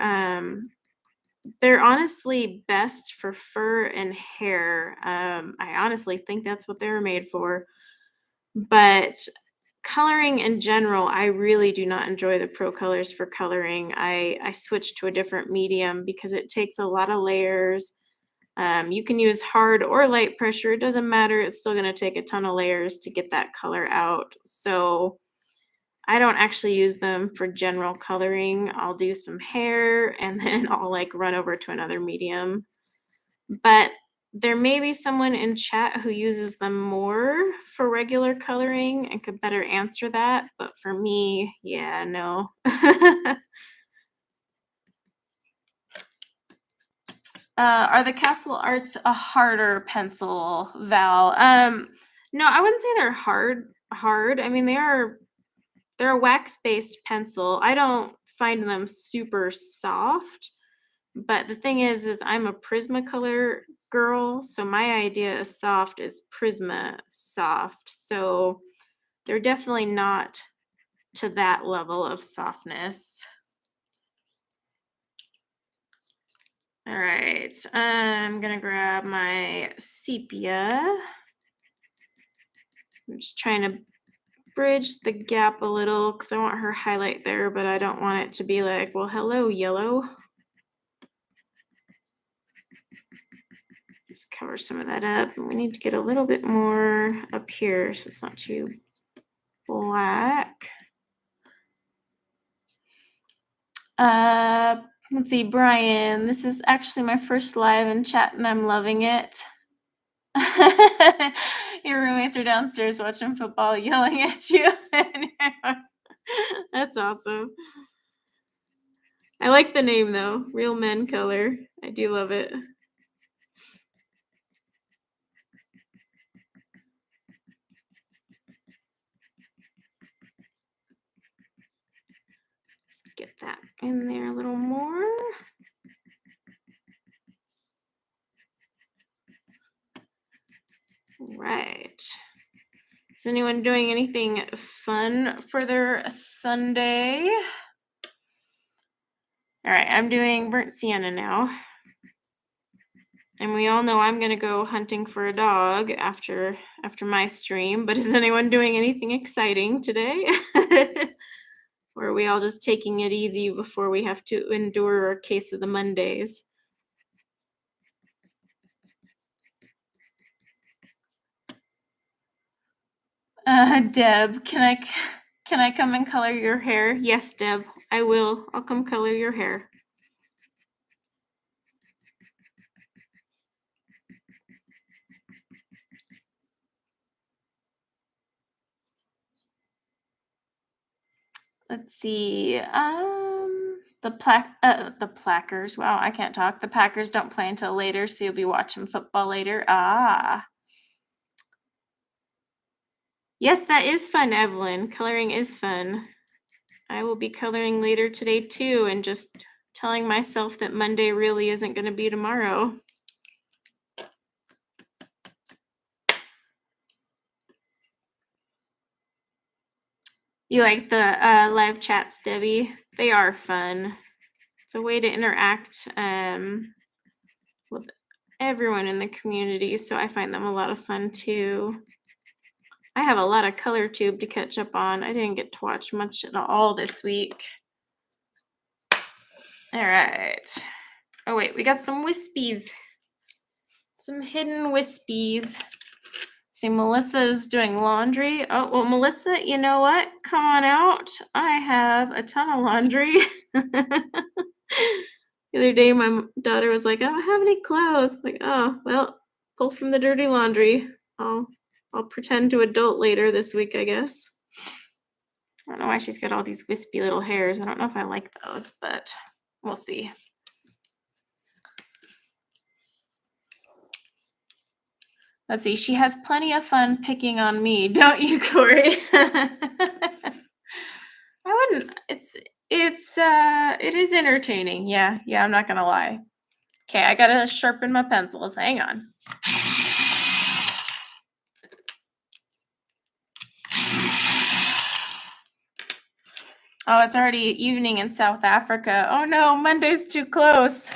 They're honestly best for fur and hair. I honestly think that's what they were made for. But coloring in general, I really do not enjoy the pro colors for coloring. I switched to a different medium because it takes a lot of layers. You can use hard or light pressure. It doesn't matter. It's still going to take a ton of layers to get that color out. So I don't actually use them for general coloring. I'll do some hair and then I'll like run over to another medium. But there may be someone in chat who uses them more for regular coloring and could better answer that. But for me, yeah, no. Are the Castle Arts a harder pencil, Val? No, I wouldn't say they're hard. I mean, they're a wax-based pencil. I don't find them super soft. But the thing is I'm a Prismacolor girl, so my idea of soft is Prisma soft. So they're definitely not to that level of softness. All right, I'm gonna grab my Sepia. I'm just trying to bridge the gap a little because I want her highlight there, but I don't want it to be like, well, hello, yellow. Just cover some of that up. And we need to get a little bit more up here so it's not too black. Let's see, Brian, this is actually my first live in chat and I'm loving it. Your roommates are downstairs watching football, yelling at you. That's awesome. I like the name though, Real Men Color. I do love it. Let's get that in there a little more. Right. Is anyone doing anything fun for their Sunday? All right, I'm doing burnt sienna now. And we all know I'm gonna go hunting for a dog after my stream, but is anyone doing anything exciting today? Or are we all just taking it easy before we have to endure our case of the Mondays? Deb, can I come and color your hair? Yes, Deb, I will. I'll come color your hair. Let's see. The Plackers. Wow, I can't talk. The Packers don't play until later, so you'll be watching football later. Ah. Yes, that is fun, Evelyn. Coloring is fun. I will be coloring later today too, and just telling myself that Monday really isn't going to be tomorrow. You like the live chats, Debbie? They are fun. It's a way to interact with everyone in the community, so I find them a lot of fun too. I have a lot of color tube to catch up on. I didn't get to watch much at all this week. All right. Oh wait, we got some wispies. Some hidden wispies. See, Melissa's doing laundry. Oh, well, Melissa, you know what? Come on out. I have a ton of laundry. The other day, my daughter was like, I don't have any clothes. I'm like, oh, well, pull from the dirty laundry. I'll pretend to adult later this week, I guess. I don't know why she's got all these wispy little hairs. I don't know if I like those, but we'll see. Let's see. She has plenty of fun picking on me, don't you, Corey? I wouldn't. It is entertaining. Yeah, I'm not gonna lie. Okay, I gotta sharpen my pencils. Hang on. Oh, it's already evening in South Africa. Oh no, Monday's too close.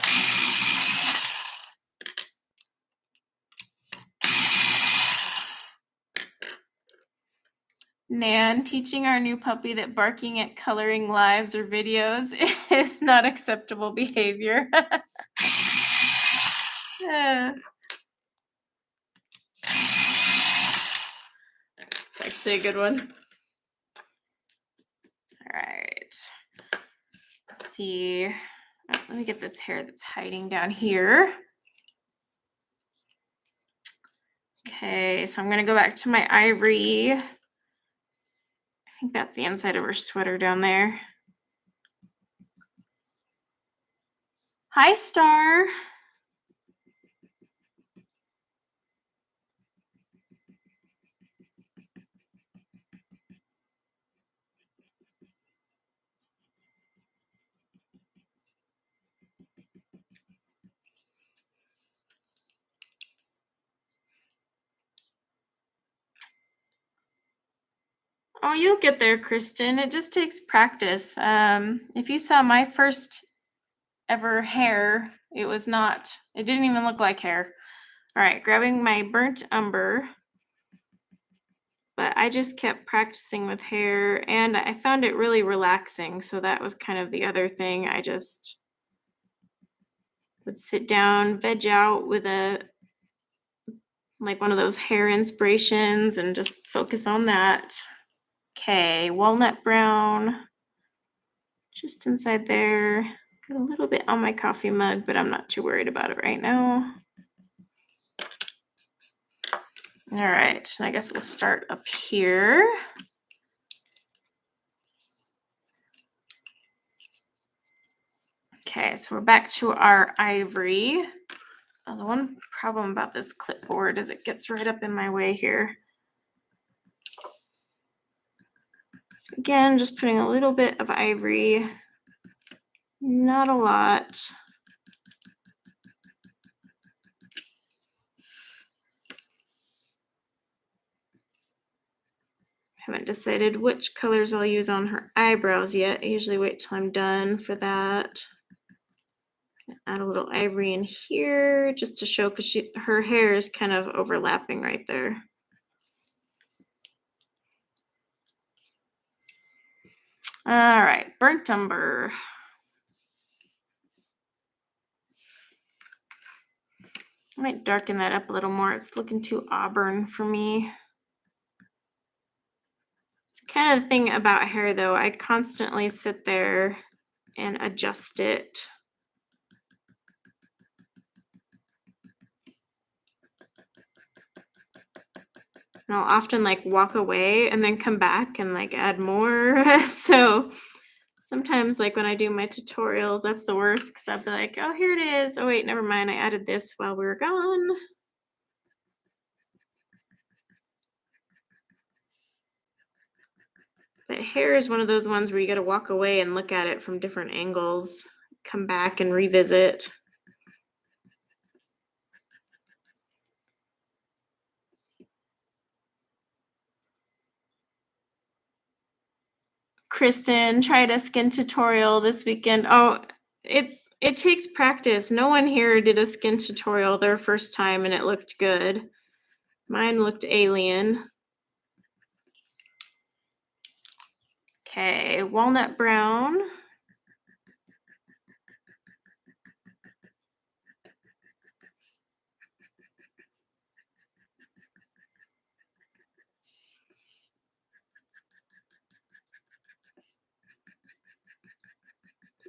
Nan teaching our new puppy that barking at coloring lives or videos is not acceptable behavior. It's actually a good one. All right. Let's see. Oh, let me get this hair that's hiding down here. Okay, so I'm going to go back to my ivory. I think that's the inside of her sweater down there. Hi, Star. Oh, you'll get there, Kristen. It just takes practice. If you saw my first ever hair, it didn't even look like hair. All right, grabbing my burnt umber. But I just kept practicing with hair and I found it really relaxing. So that was kind of the other thing. I just would sit down, veg out with one of those hair inspirations and just focus on that. Okay, walnut brown, just inside there. Got a little bit on my coffee mug, but I'm not too worried about it right now. All right, I guess we'll start up here. Okay, so we're back to our ivory. Oh, the one problem about this clipboard is it gets right up in my way here. So again, just putting a little bit of ivory, not a lot. Haven't decided which colors I'll use on her eyebrows yet. I usually wait till I'm done for that. Add a little ivory in here just to show, because her hair is kind of overlapping right there. All right, burnt umber. I might darken that up a little more. It's looking too auburn for me. It's kind of the thing about hair though. I constantly sit there and adjust it. And I'll often walk away and then come back and add more. So sometimes when I do my tutorials, that's the worst, because I'll be like, oh, here it is. Oh wait, never mind. I added this while we were gone. But hair is one of those ones where you got to walk away and look at it from different angles, come back and revisit. Kristen tried a skin tutorial this weekend. Oh, It takes practice. No one here did a skin tutorial their first time and it looked good. Mine looked alien. Okay, walnut brown.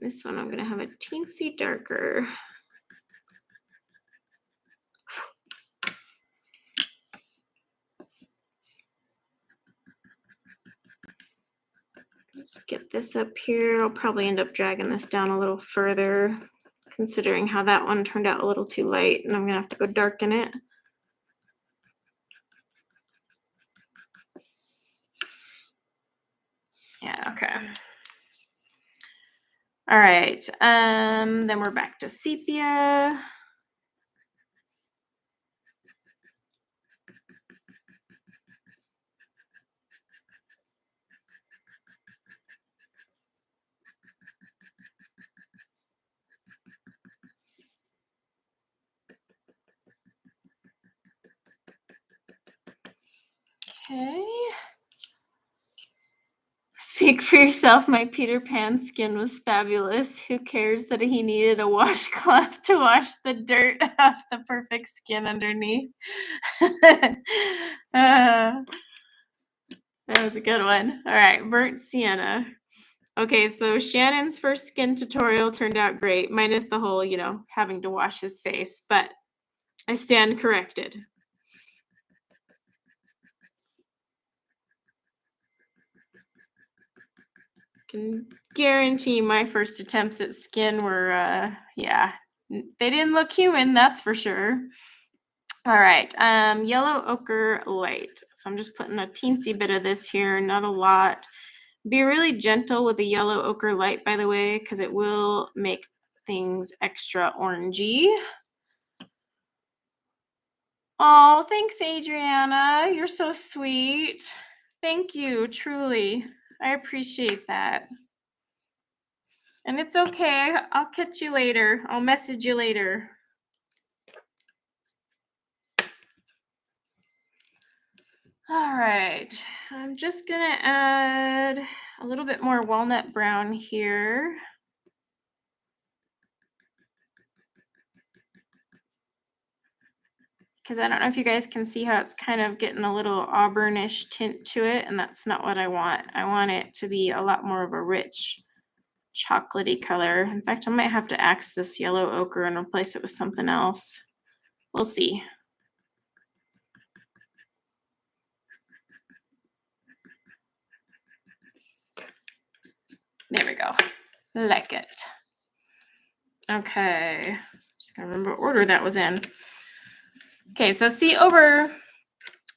This one I'm going to have a teensy darker. Let's get this up here. I'll probably end up dragging this down a little further, considering how that one turned out a little too light, and I'm going to have to go darken it. Yeah, okay. All right, then we're back to sepia. Okay. Speak for yourself. My Peter Pan skin was fabulous. Who cares that he needed a washcloth to wash the dirt off the perfect skin underneath? That was a good one. All right, burnt sienna. Okay, so Shannon's first skin tutorial turned out great, minus the whole, having to wash his face, but I stand corrected. Can guarantee my first attempts at skin were, they didn't look human, that's for sure. All right, yellow ochre light. So I'm just putting a teensy bit of this here, not a lot. Be really gentle with the yellow ochre light, by the way, because it will make things extra orangey. Oh, thanks, Adriana. You're so sweet. Thank you, truly. I appreciate that. And it's okay. I'll catch you later. I'll message you later. All right. I'm just going to add a little bit more walnut brown here. Because I don't know if you guys can see how it's kind of getting a little auburnish tint to it, and that's not what I want. I want it to be a lot more of a rich chocolatey color. In fact, I might have to axe this yellow ochre and replace it with something else. We'll see. There we go. Like it. Okay. Just gotta remember what order that was in. Okay, so see over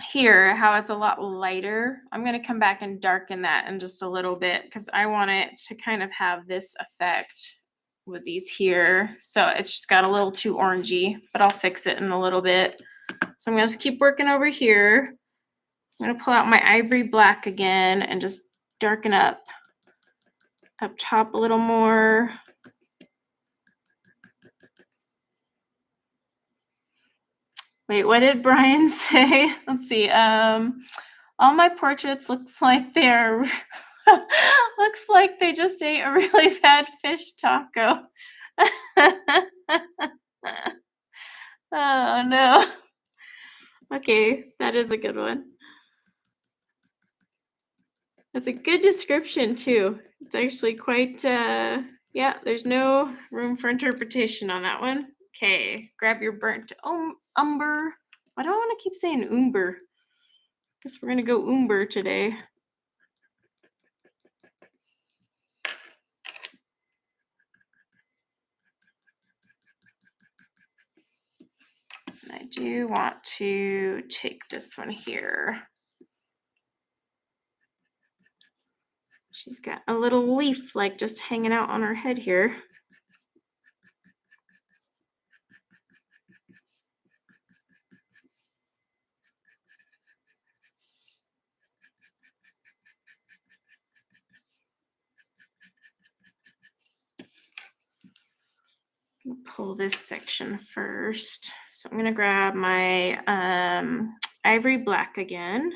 here how it's a lot lighter. I'm going to come back and darken that in just a little bit because I want it to kind of have this effect with these here. So it's just got a little too orangey, but I'll fix it in a little bit. So I'm going to keep working over here. I'm going to pull out my ivory black again and just darken up top a little more. Wait, what did Brian say? Let's see. All my portraits looks like they're looks like they just ate a really bad fish taco. Oh no. Okay, that is a good one. That's a good description too. It's actually quite yeah, there's no room for interpretation on that one. Okay, grab your burnt umber. Why do I want to keep saying umber? Guess we're gonna go umber today. I do want to take this one here. She's got a little leaf like just hanging out on her head here. Pull this section first. So I'm going to grab my ivory black again.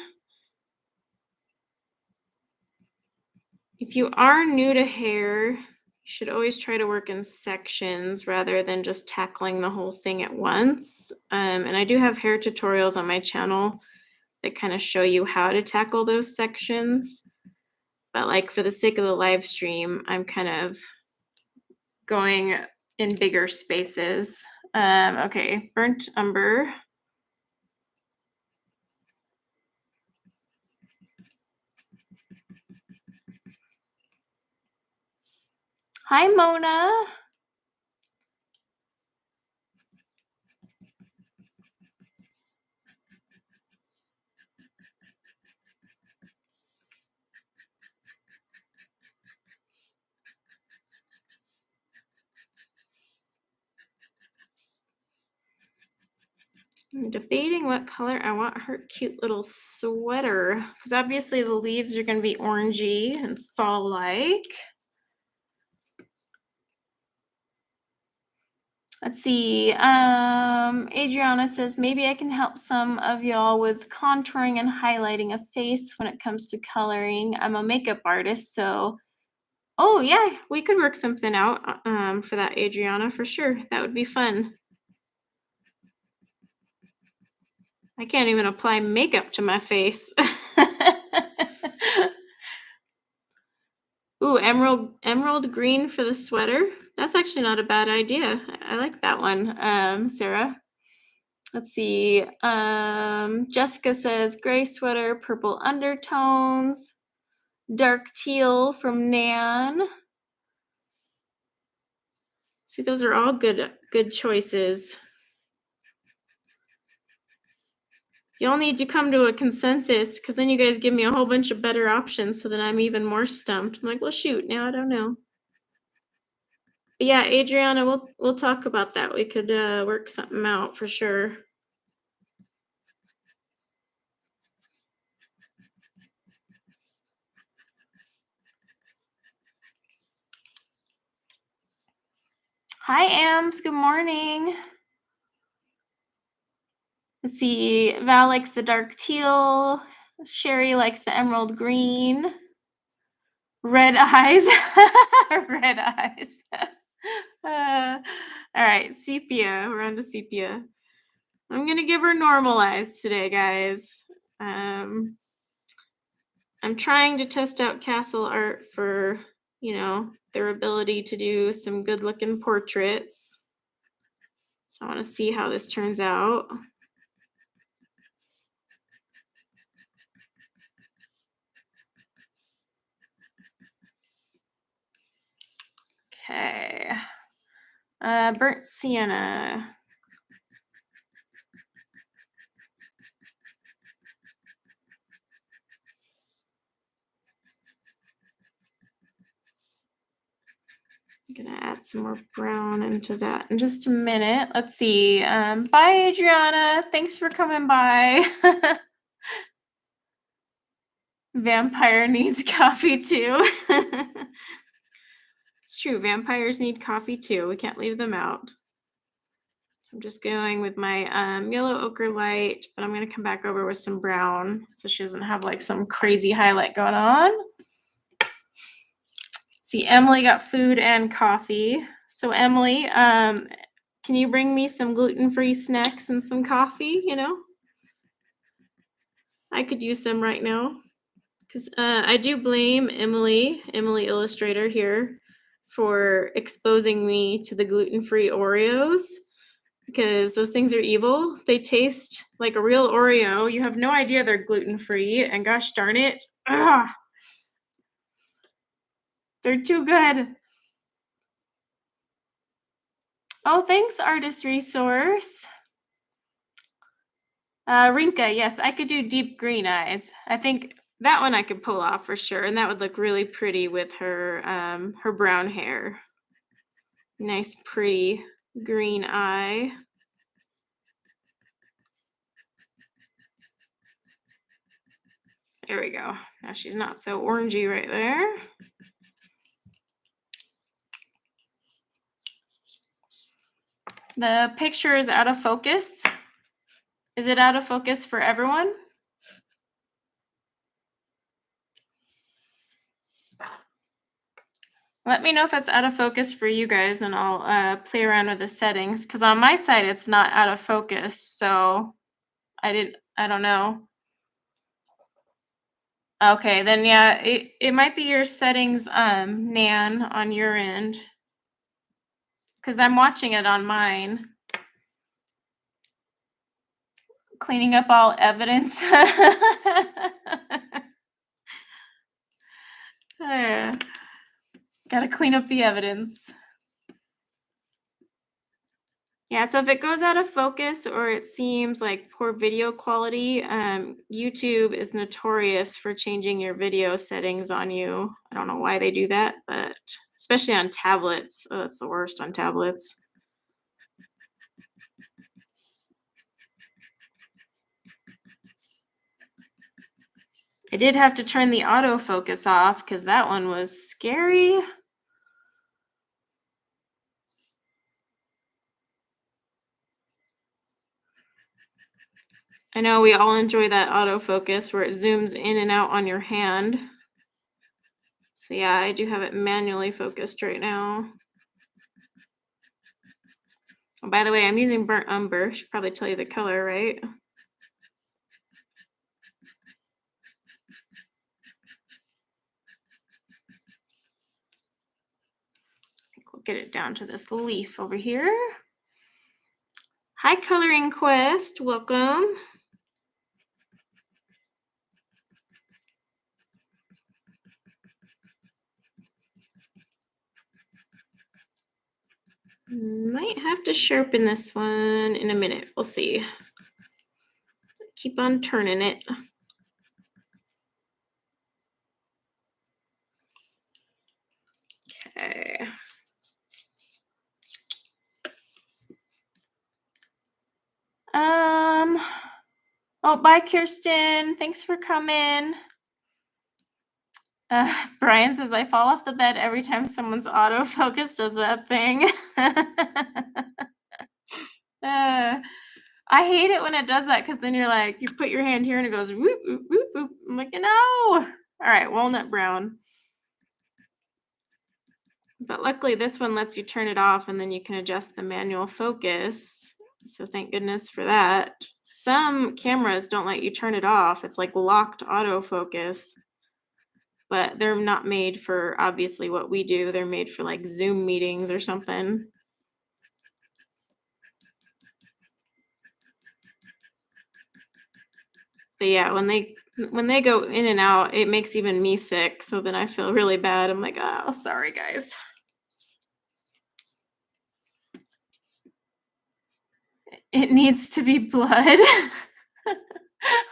If you are new to hair, you should always try to work in sections rather than just tackling the whole thing at once. And I do have hair tutorials on my channel that kind of show you how to tackle those sections. But like for the sake of the live stream, I'm kind of going in bigger spaces. Okay, burnt umber. Hi, Mona. I'm debating what color I want her cute little sweater, because obviously the leaves are going to be orangey and fall-like. Let's see. Adriana says, maybe I can help some of y'all with contouring and highlighting a face when it comes to coloring. I'm a makeup artist, so... Oh, yeah, we could work something out for that, Adriana, for sure. That would be fun. I can't even apply makeup to my face. Ooh, emerald green for the sweater. That's actually not a bad idea. I like that one, Sarah. Let's see. Jessica says gray sweater, purple undertones, dark teal from Nan. See, those are all good choices. Y'all need to come to a consensus, because then you guys give me a whole bunch of better options, so that I'm even more stumped. I'm like, well, shoot, now I don't know. But yeah, Adriana, we'll talk about that. We could work something out for sure. Hi, Ams. Good morning. Let's see. Val likes the dark teal. Sherry likes the emerald green. Red eyes. Red eyes. All right, Sepia. We're on to Sepia. I'm going to give her normal eyes today, guys. I'm trying to test out Castle Art for, their ability to do some good-looking portraits. So I want to see how this turns out. Okay. Burnt sienna. I'm gonna add some more brown into that in just a minute. Let's see. Bye, Adriana. Thanks for coming by. Vampire needs coffee too. It's true. Vampires need coffee too. We can't leave them out. So I'm just going with my yellow ochre light, but I'm going to come back over with some brown so she doesn't have like some crazy highlight going on. See, Emily got food and coffee. So Emily, can you bring me some gluten-free snacks and some coffee, I could use some right now. Because I do blame Emily Illustrator here, for exposing me to the gluten-free Oreos. Because those things are evil. They taste like a real Oreo. You have no idea they're gluten-free. And gosh darn it. They're too good. Oh, thanks, Artist Resource. Rinka, yes, I could do deep green eyes. I think that one I could pull off for sure. And that would look really pretty with her brown hair. Nice, pretty green eye. There we go. Now she's not so orangey right there. The picture is out of focus. Is it out of focus for everyone? Let me know if it's out of focus for you guys, and I'll play around with the settings. Because on my side, it's not out of focus, so I don't know. Okay, then yeah, it might be your settings, Nan, on your end. Because I'm watching it on mine. Cleaning up all evidence. Gotta clean up the evidence. Yeah, so if it goes out of focus or it seems like poor video quality, YouTube is notorious for changing your video settings on you. I don't know why they do that, but especially on tablets. Oh, it's the worst on tablets. I did have to turn the autofocus off because that one was scary. I know we all enjoy that autofocus where it zooms in and out on your hand. So yeah, I do have it manually focused right now. Oh, by the way, I'm using burnt umber. Should probably tell you the color, right? I think we'll get it down to this leaf over here. Hi, Coloring Quest. Welcome. Might have to sharpen this one in a minute. We'll see. Keep on turning it. Okay. Oh, bye, Kirsten. Thanks for coming. Brian says, I fall off the bed every time someone's autofocus does that thing. I hate it when it does that because then you're like, you put your hand here and it goes whoop, whoop, whoop, whoop. I'm like, no. All right, walnut brown. But luckily this one lets you turn it off and then you can adjust the manual focus. So thank goodness for that. Some cameras don't let you turn it off. It's like locked autofocus. But they're not made for obviously what we do. They're made for like Zoom meetings or something. But yeah, when they go in and out, it makes even me sick. So then I feel really bad. I'm like, oh, sorry, guys. It needs to be blood.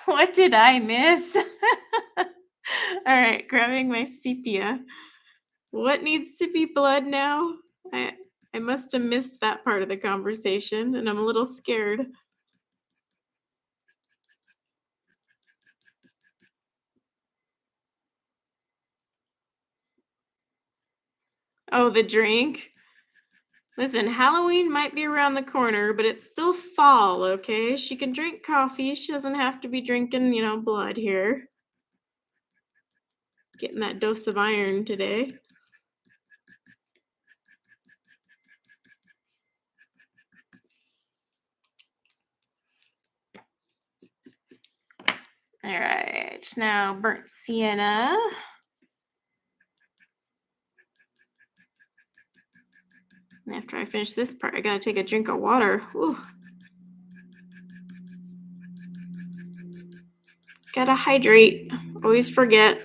What did I miss? All right, grabbing my sepia. What needs to be blood now? I must have missed that part of the conversation, and I'm a little scared. Oh, the drink. Listen, Halloween might be around the corner, but it's still fall, okay? She can drink coffee. She doesn't have to be drinking, blood here. Getting that dose of iron today. All right, now burnt sienna. And after I finish this part, I gotta take a drink of water. Ooh. Gotta hydrate. Always forget.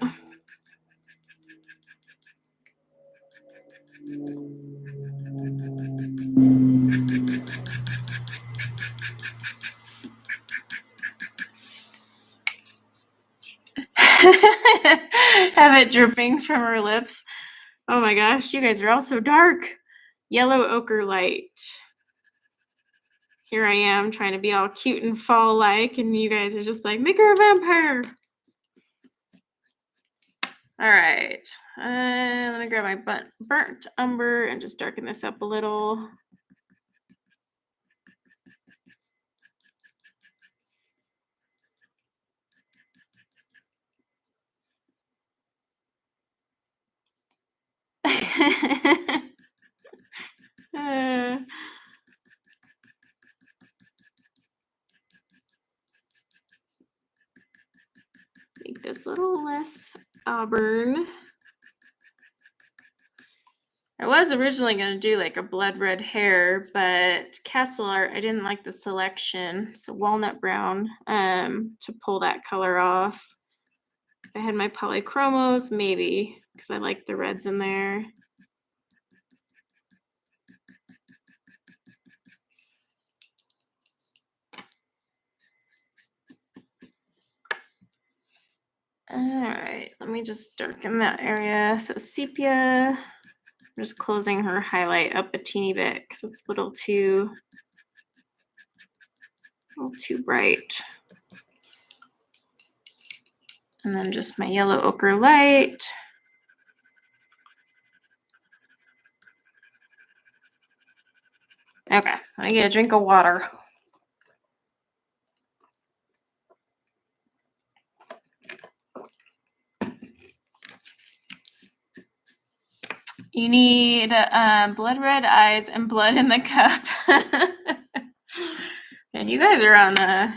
Have it dripping from her lips. Oh my gosh, you guys are all so dark. Yellow ochre light. Here I am trying to be all cute and fall-like, and you guys are just like, make her a vampire. All right. Let me grab my burnt umber and just darken this up a little. Make this a little less auburn. I was originally going to do like a blood red hair, but Castle Art, I didn't like the selection. So walnut brown to pull that color off. If I had my polychromos, maybe, because I like the reds in there. All right, let me just darken that area. So Sepia, I'm just closing her highlight up a teeny bit because it's a little too bright. And then just my yellow ochre light. Okay, I get a drink of water. You need blood red eyes and blood in the cup. And you guys are on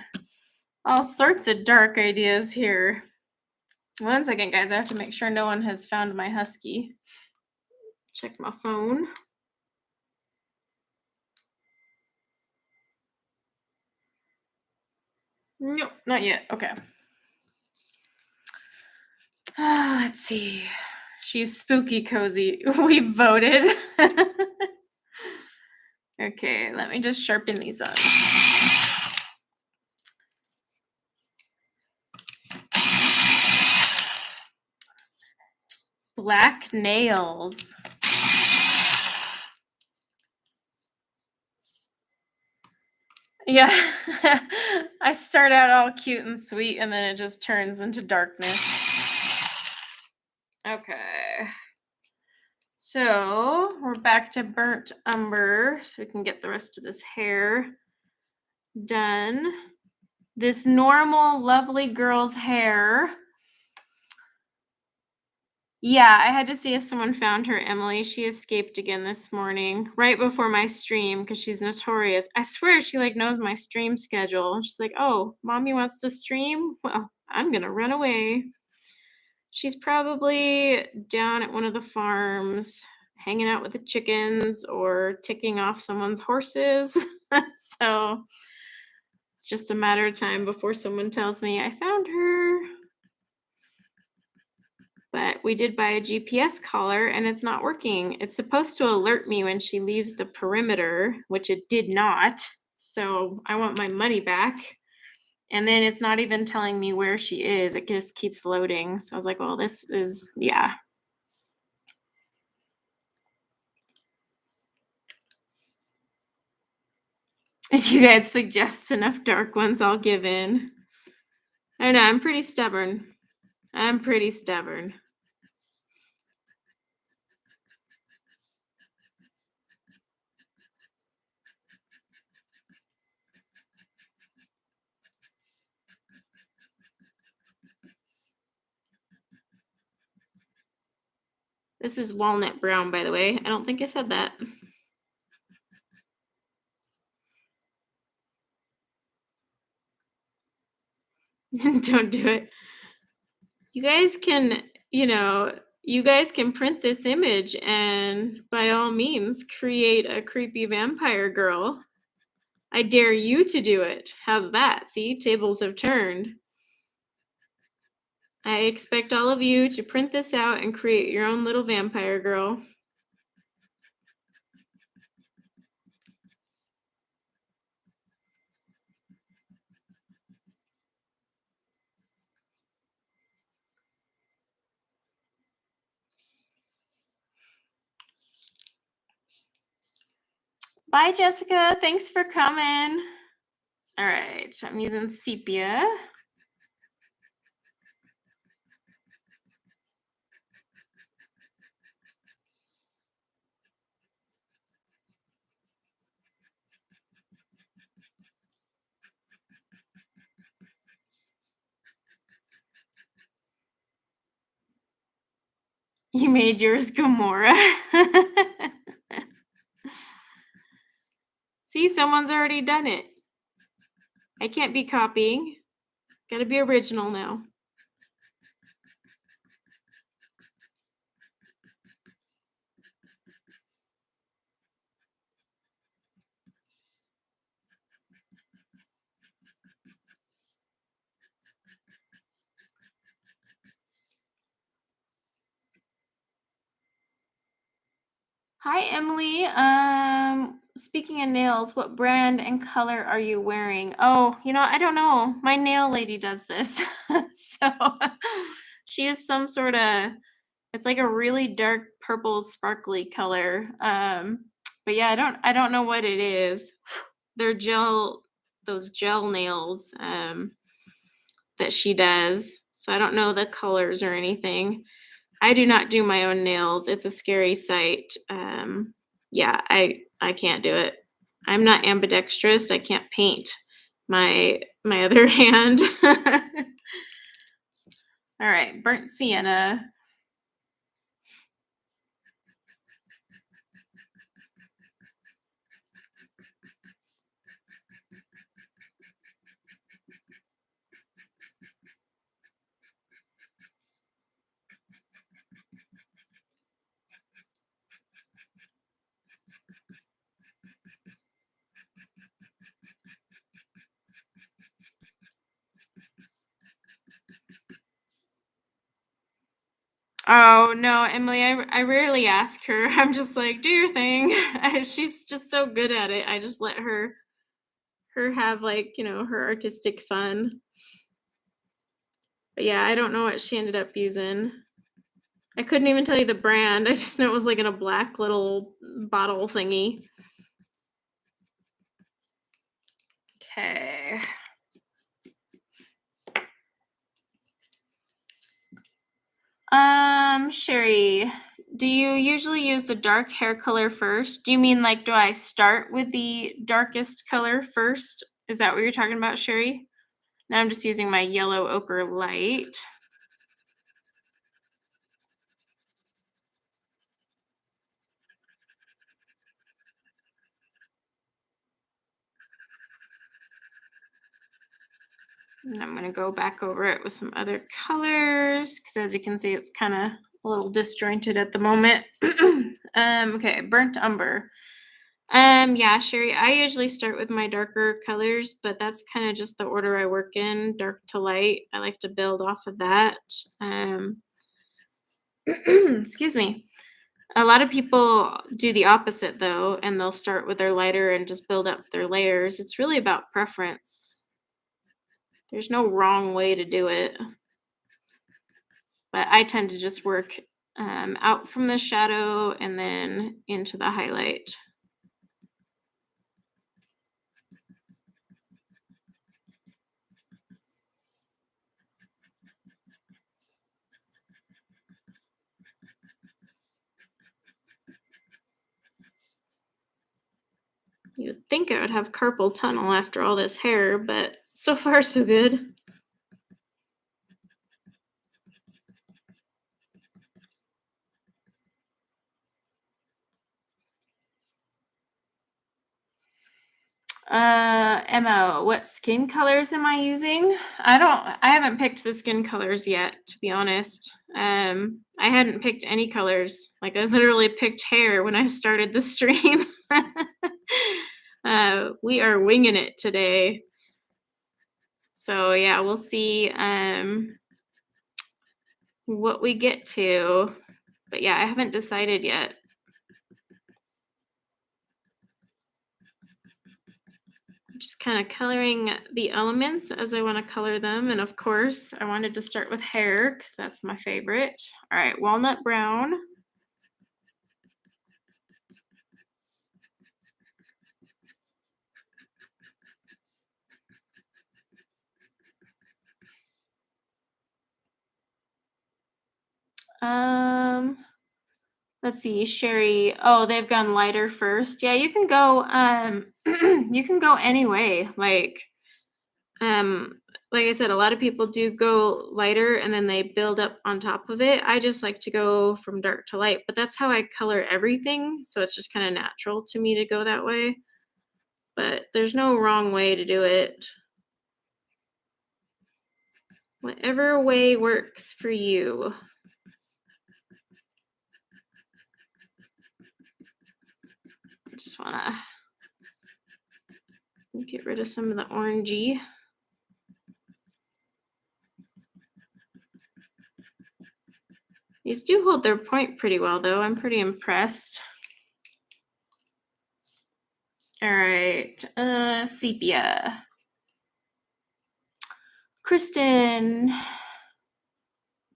all sorts of dark ideas here. 1 second, guys. I have to make sure no one has found my husky. Check my phone. Nope, not yet. Okay. Let's see. She's spooky cozy. We voted. Okay, let me just sharpen these up. Black nails. Yeah. I start out all cute and sweet and then it just turns into darkness. Okay. So we're back to burnt umber so we can get the rest of this hair done. This normal, lovely girl's hair. Yeah, I had to see if someone found her, Emily. She escaped again this morning, right before my stream, because she's notorious. I swear she knows my stream schedule. She's like, oh, mommy wants to stream? Well, I'm going to run away. She's probably down at one of the farms, hanging out with the chickens or ticking off someone's horses. So it's just a matter of time before someone tells me I found her. But we did buy a GPS collar and it's not working. It's supposed to alert me when she leaves the perimeter, which it did not. So I want my money back. And then it's not even telling me where she is. It just keeps loading. So I was like, well, this is, yeah. If you guys suggest enough dark ones, I'll give in. I know, I'm pretty stubborn. This is walnut brown, by the way. I don't think I said that. Don't do it. You guys can, you guys can print this image and by all means create a creepy vampire girl. I dare you to do it. How's that? See, tables have turned. I expect all of you to print this out and create your own little vampire girl. Bye, Jessica. Thanks for coming. All right, I'm using Sepia. You made yours Gamora. See, someone's already done it. I can't be copying. Gotta be original now. Hi, Emily. Speaking of nails, what brand and color are you wearing? Oh, I don't know. My nail lady does this. So she is some sort of, it's like a really dark purple sparkly color. But yeah, I don't know what it is. They're those gel nails that she does. So I don't know the colors or anything. I do not do my own nails. It's a scary sight. Yeah, I can't do it. I'm not ambidextrous. I can't paint my other hand. All right, burnt sienna. Oh no, Emily, I rarely ask her. I'm just like, do your thing. She's just so good at it. I just let her have like, her artistic fun. But yeah, I don't know what she ended up using. I couldn't even tell you the brand. I just know it was like in a black little bottle thingy. Okay. Sherry, do you usually use the dark hair color first? Do you mean like, do I start with the darkest color first? Is that what you're talking about, Sherry? Now I'm just using my yellow ochre light. And I'm going to go back over it with some other colors because as you can see, it's kind of a little disjointed at the moment. Okay, burnt umber. Yeah, Sherry, I usually start with my darker colors, but that's kind of just the order I work in, dark to light. I like to build off of that. Excuse me. A lot of people do the opposite though, and they'll start with their lighter and just build up their layers. It's really about preference. There's no wrong way to do it. But I tend to just work out from the shadow and then into the highlight. You'd think I would have carpal tunnel after all this hair, but so far so good. Emma, what skin colors am I using? I haven't picked the skin colors yet, to be honest. I hadn't picked any colors. Like I literally picked hair when I started the stream. We are winging it today. So yeah, we'll see what we get to. But yeah, I haven't decided yet. Just kind of coloring the elements as I want to color them. And of course, I wanted to start with hair because that's my favorite. All right, walnut brown. Let's see, Sherry. Oh, they've gone lighter first. Yeah, you can go you can go any way. Like like I said, a lot of people do go lighter and then they build up on top of it. I just like to go from dark to light, but that's how I color everything. So it's just kind of natural to me to go that way. But there's no wrong way to do it. Whatever way works for you. Just want to get rid of some of the orangey. These do hold their point pretty well, though. I'm pretty impressed. All right, Sepia. Kristen,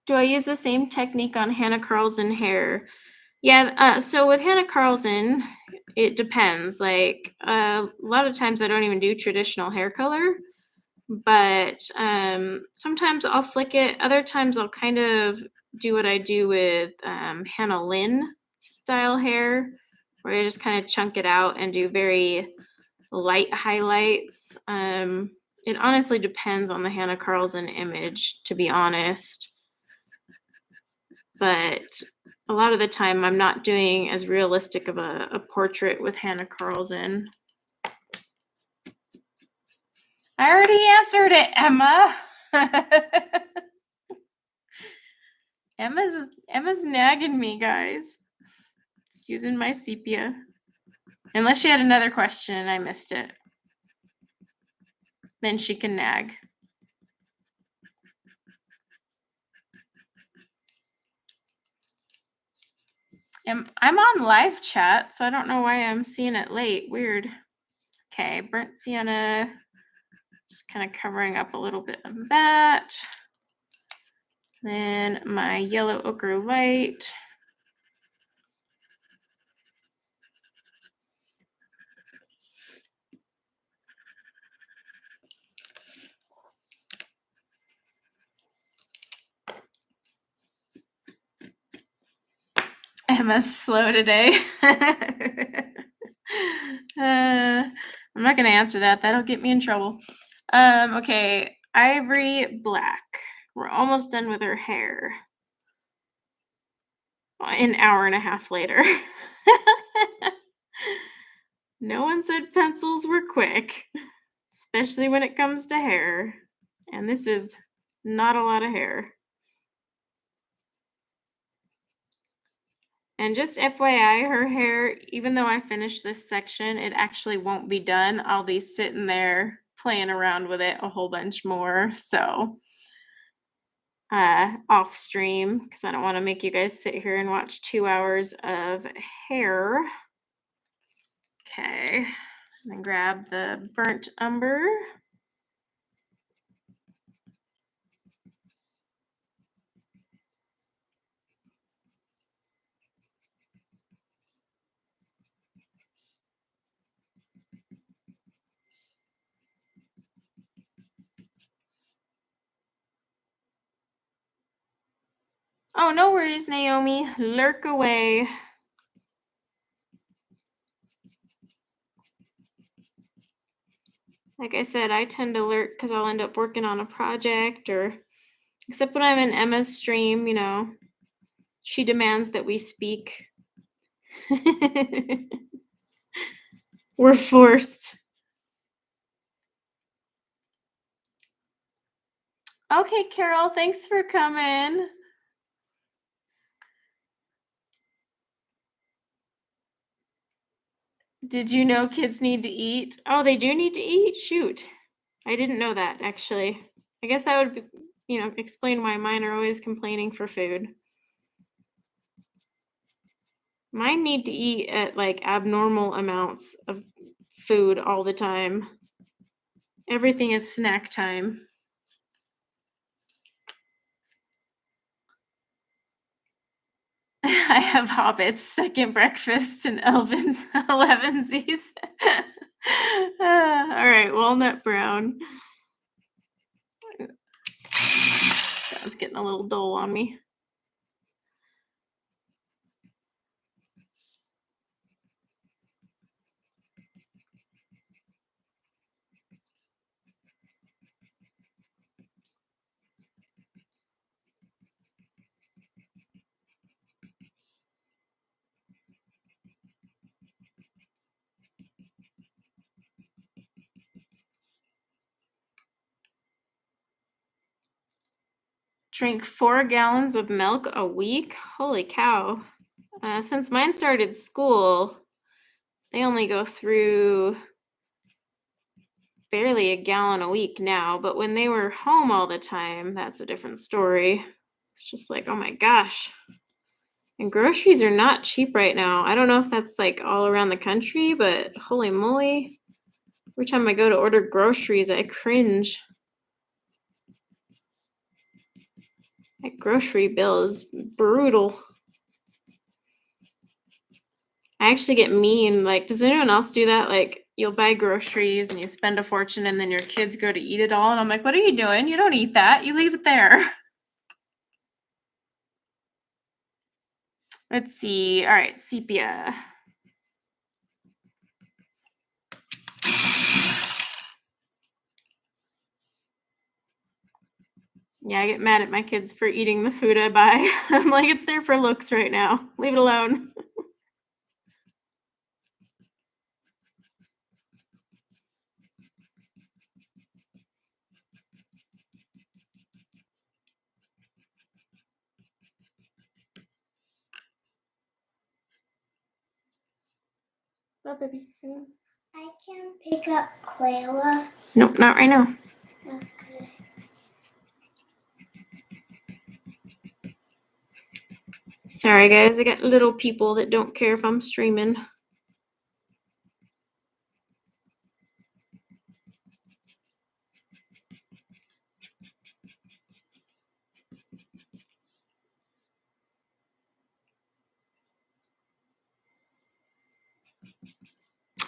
do I use the same technique on Hannah Carlson hair? Yeah, so with Hannah Carlson, it depends. Like, a lot of times I don't even do traditional hair color, but sometimes I'll flick it. Other times I'll kind of do what I do with Hannah Lynn style hair, where I just kind of chunk it out and do very light highlights. It honestly depends on the Hannah Carlson image, to be honest. But a lot of the time I'm not doing as realistic of a portrait with Hannah Carlson. I already answered it, Emma. Emma's nagging me, guys. Just using my sepia. Unless she had another question and I missed it. Then she can nag. I'm on live chat, so I don't know why I'm seeing it late. Weird. Okay, burnt sienna. Just kind of covering up a little bit of that. Then my yellow ochre light. Emma's slow today. I'm not going to answer that. That'll get me in trouble. Okay, ivory black. We're almost done with her hair. An hour and a half later. No one said pencils were quick, especially when it comes to hair. And this is not a lot of hair. And just FYI, her hair, even though I finished this section, it actually won't be done. I'll be sitting there playing around with it a whole bunch more. So off stream, because I don't want to make you guys sit here and watch 2 hours of hair. Okay, and grab the burnt umber. Oh, no worries, Naomi. Lurk away. Like I said, I tend to lurk because I'll end up working on a project, or except when I'm in Emma's stream, you know, she demands that we speak. We're forced. Okay, Carol, thanks for coming. Did you know kids need to eat? Oh, they do need to eat? Shoot. I didn't know that, actually. I guess that would be, you know, explain why mine are always complaining for food. Mine need to eat at like abnormal amounts of food all the time. Everything is snack time. I have hobbits, second breakfast, and elven elevensies. All right, walnut brown. That was getting a little dull on me. Drink 4 gallons of milk a week? Holy cow. Since mine started school, they only go through barely a gallon a week now, but when they were home all the time, that's a different story. It's just like, oh my gosh. And groceries are not cheap right now. I don't know if that's like all around the country, but holy moly. Every time I go to order groceries, I cringe. That grocery bill is brutal. I actually get mean. Like, does anyone else do that? Like, you'll buy groceries and you spend a fortune and then your kids go to eat it all. And I'm like, what are you doing? You don't eat that. You leave it there. Let's see. All right, Sepia. Yeah, I get mad at my kids for eating the food I buy. I'm like, it's there for looks right now. Leave it alone. Oh, baby. I can pick up Clara. Nope, not right now. Okay. Sorry, guys. I got little people that don't care if I'm streaming.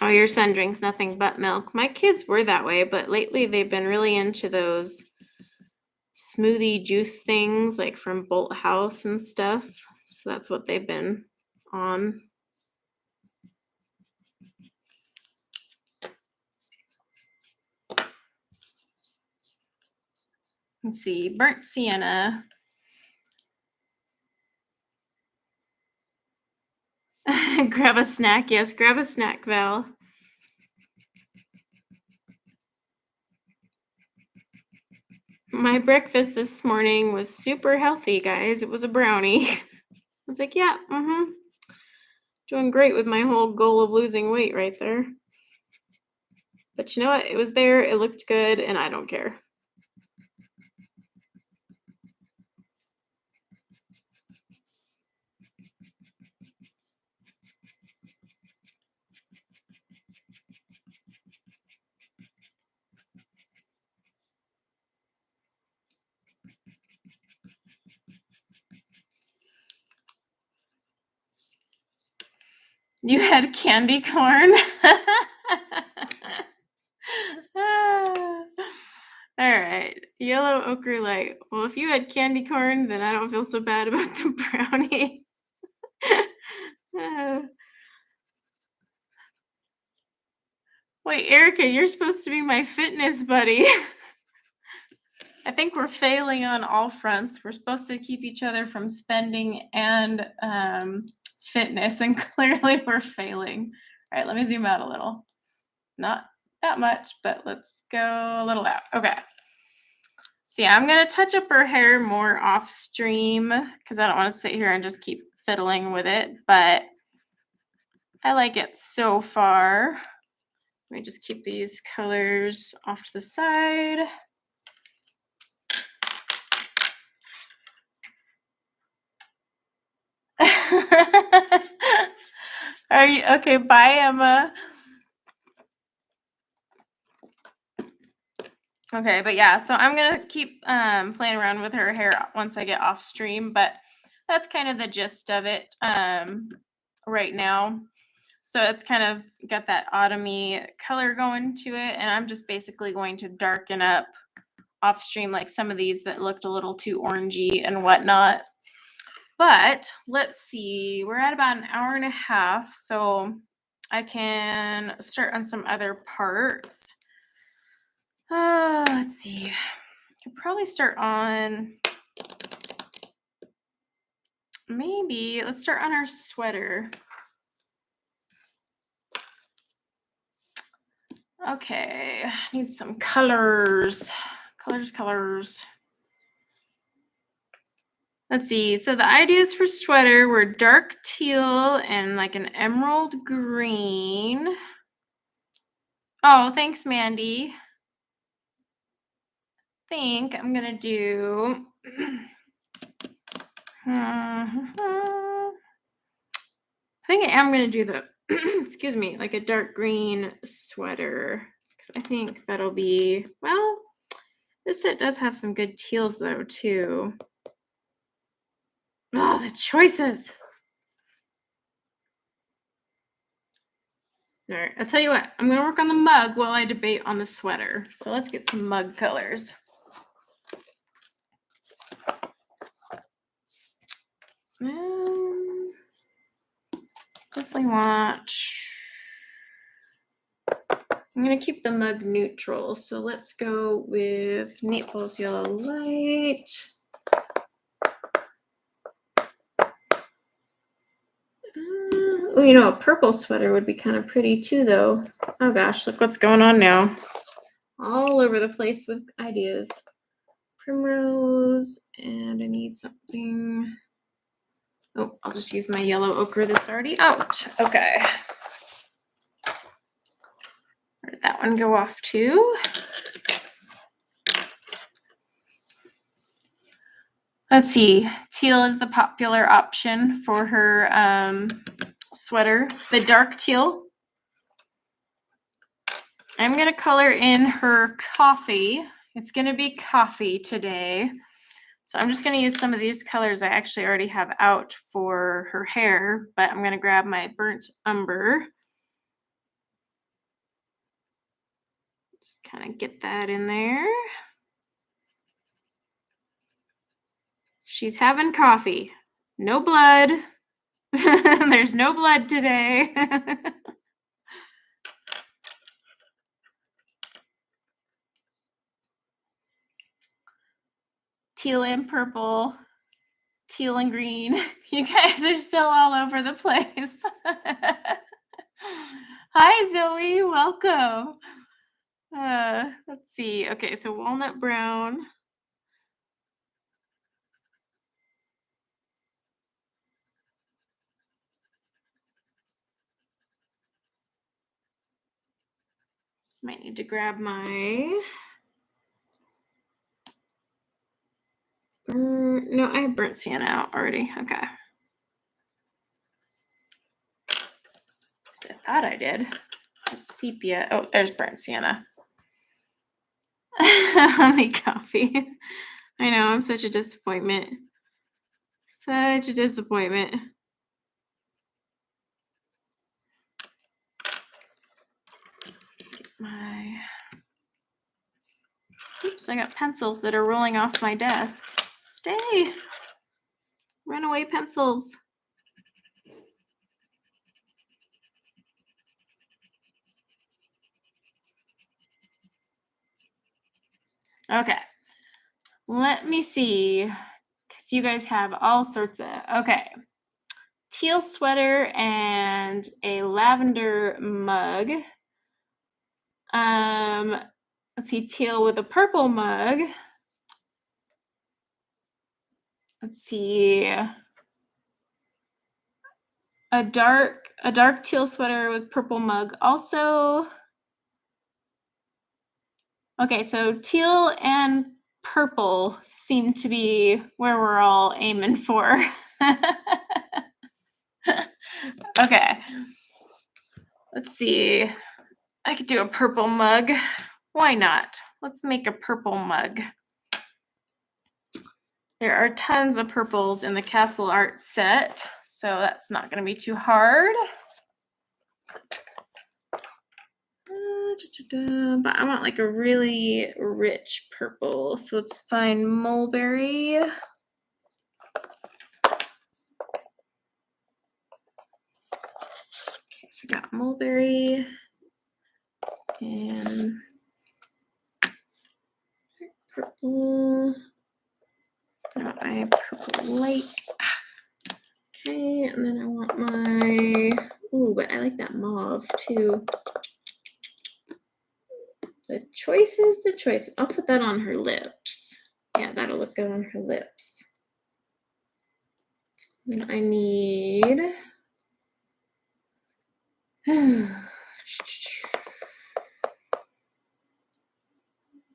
Oh, your son drinks nothing but milk. My kids were that way, but lately they've been really into those smoothie juice things, like from Bolt House and stuff. So that's what they've been on. Let's see, burnt sienna. Grab a snack. Yes, grab a snack, Val. My breakfast this morning was super healthy, guys. It was a brownie. I was like, yeah, doing great with my whole goal of losing weight right there. But you know what? It was there, it looked good, and I don't care. You had candy corn? All right, yellow ochre light. Well, if you had candy corn, then I don't feel so bad about the brownie. Wait, Erica, you're supposed to be my fitness buddy. I think we're failing on all fronts. We're supposed to keep each other from spending and fitness, and clearly we're failing. All right, let me zoom out a little. Not that much, but let's go a little out. Okay. So yeah, I'm going to touch up her hair more off stream because I don't want to sit here and just keep fiddling with it, but I like it so far. Let me just keep these colors off to the side. Are you okay? Bye, Emma. Okay, but yeah, so I'm gonna keep playing around with her hair once I get off stream, but that's kind of the gist of it right now. So it's kind of got that autumny color going to it, and I'm just basically going to darken up off stream like some of these that looked a little too orangey and whatnot. But let's see, we're at about an hour and a half, so I can start on some other parts. Let's see, I could probably start on, maybe, let's start on our sweater. Okay, I need some colors. Colors. Let's see. So the ideas for sweater were dark teal and like an emerald green. Oh, thanks, Mandy. I think I'm gonna do I think I am gonna do the excuse me, like a dark green sweater. Because I think that'll be, well, this set does have some good teals though too. Oh, the choices. All right, I'll tell you what, I'm gonna work on the mug while I debate on the sweater. So let's get some mug colors. Definitely want, I'm gonna keep the mug neutral. So let's go with Naples Yellow Light. Oh, you know, a purple sweater would be kind of pretty too, though. Oh gosh, look what's going on now. All over the place with ideas. Primrose, and I need something. Oh, I'll just use my yellow ochre that's already out. Okay. Where did that one go off to? Let's see. Teal is the popular option for her sweater. The dark teal. I'm going to color in her coffee. It's going to be coffee today. So I'm just going to use some of these colors I actually already have out for her hair, but I'm going to grab my burnt umber. Just kind of get that in there. She's having coffee. No blood. There's no blood today. Teal and purple. Teal and green. You guys are still all over the place. Hi, Zoe. Welcome. Let's see. Okay, so walnut brown. Might need to grab my no, I have burnt sienna out already. Okay. I thought I did. It's sepia. Oh, there's burnt sienna. My coffee. I know, I'm such a disappointment. Such a disappointment. Oops, I got pencils that are rolling off my desk. Stay. Runaway pencils. Okay. Let me see. Because you guys have all sorts of. Okay. Teal sweater and a lavender mug. Let's see, teal with a purple mug. Let's see. A dark teal sweater with purple mug. Also, okay, so teal and purple seem to be where we're all aiming for. Okay. Let's see. I could do a purple mug. Why not? Let's make a purple mug. There are tons of purples in the Castle Art set, so that's not going to be too hard. But I want like a really rich purple, so let's find mulberry. Okay, so I got mulberry and purple. I want my purple light. Okay, and then I want my, ooh, but I like that mauve too. The choices. I'll put that on her lips. Yeah, that'll look good on her lips. And I need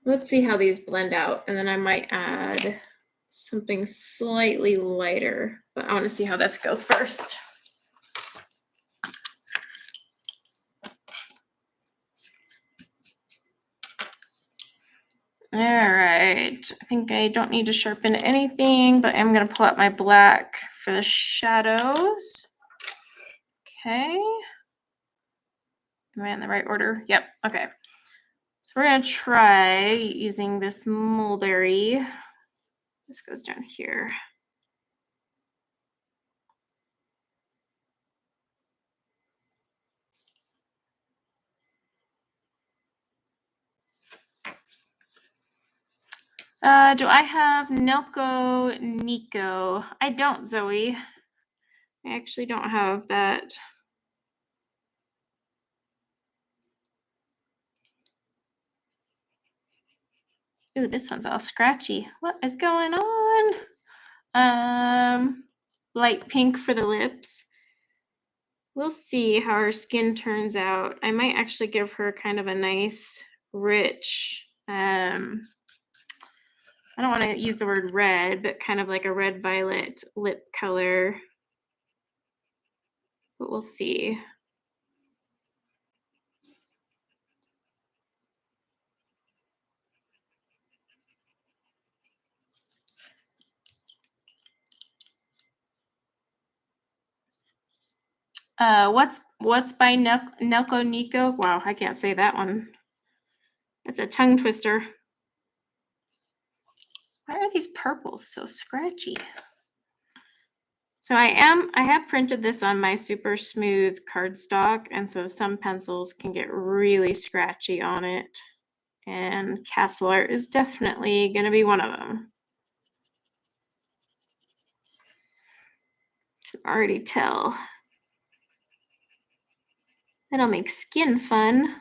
let's see how these blend out, and then I might add something slightly lighter, but I want to see how this goes first. All right, I think I don't need to sharpen anything, but I'm going to pull out my black for the shadows. Okay. Am I in the right order? Yep, okay. So we're going to try using this mulberry. This goes down here. Do I have Nelco Nico? I don't, Zoe. I actually don't have that. Ooh, this one's all scratchy. What is going on? Light pink for the lips. We'll see how her skin turns out. I might actually give her kind of a nice, rich, I don't want to use the word red, but kind of like a red violet lip color. But we'll see. What's by Nelco Nico? Wow, I can't say that one. That's a tongue twister. Why are these purples so scratchy? So I have printed this on my super smooth cardstock, and so some pencils can get really scratchy on it. And Castle Art is definitely going to be one of them. I can already tell. That'll make skin fun.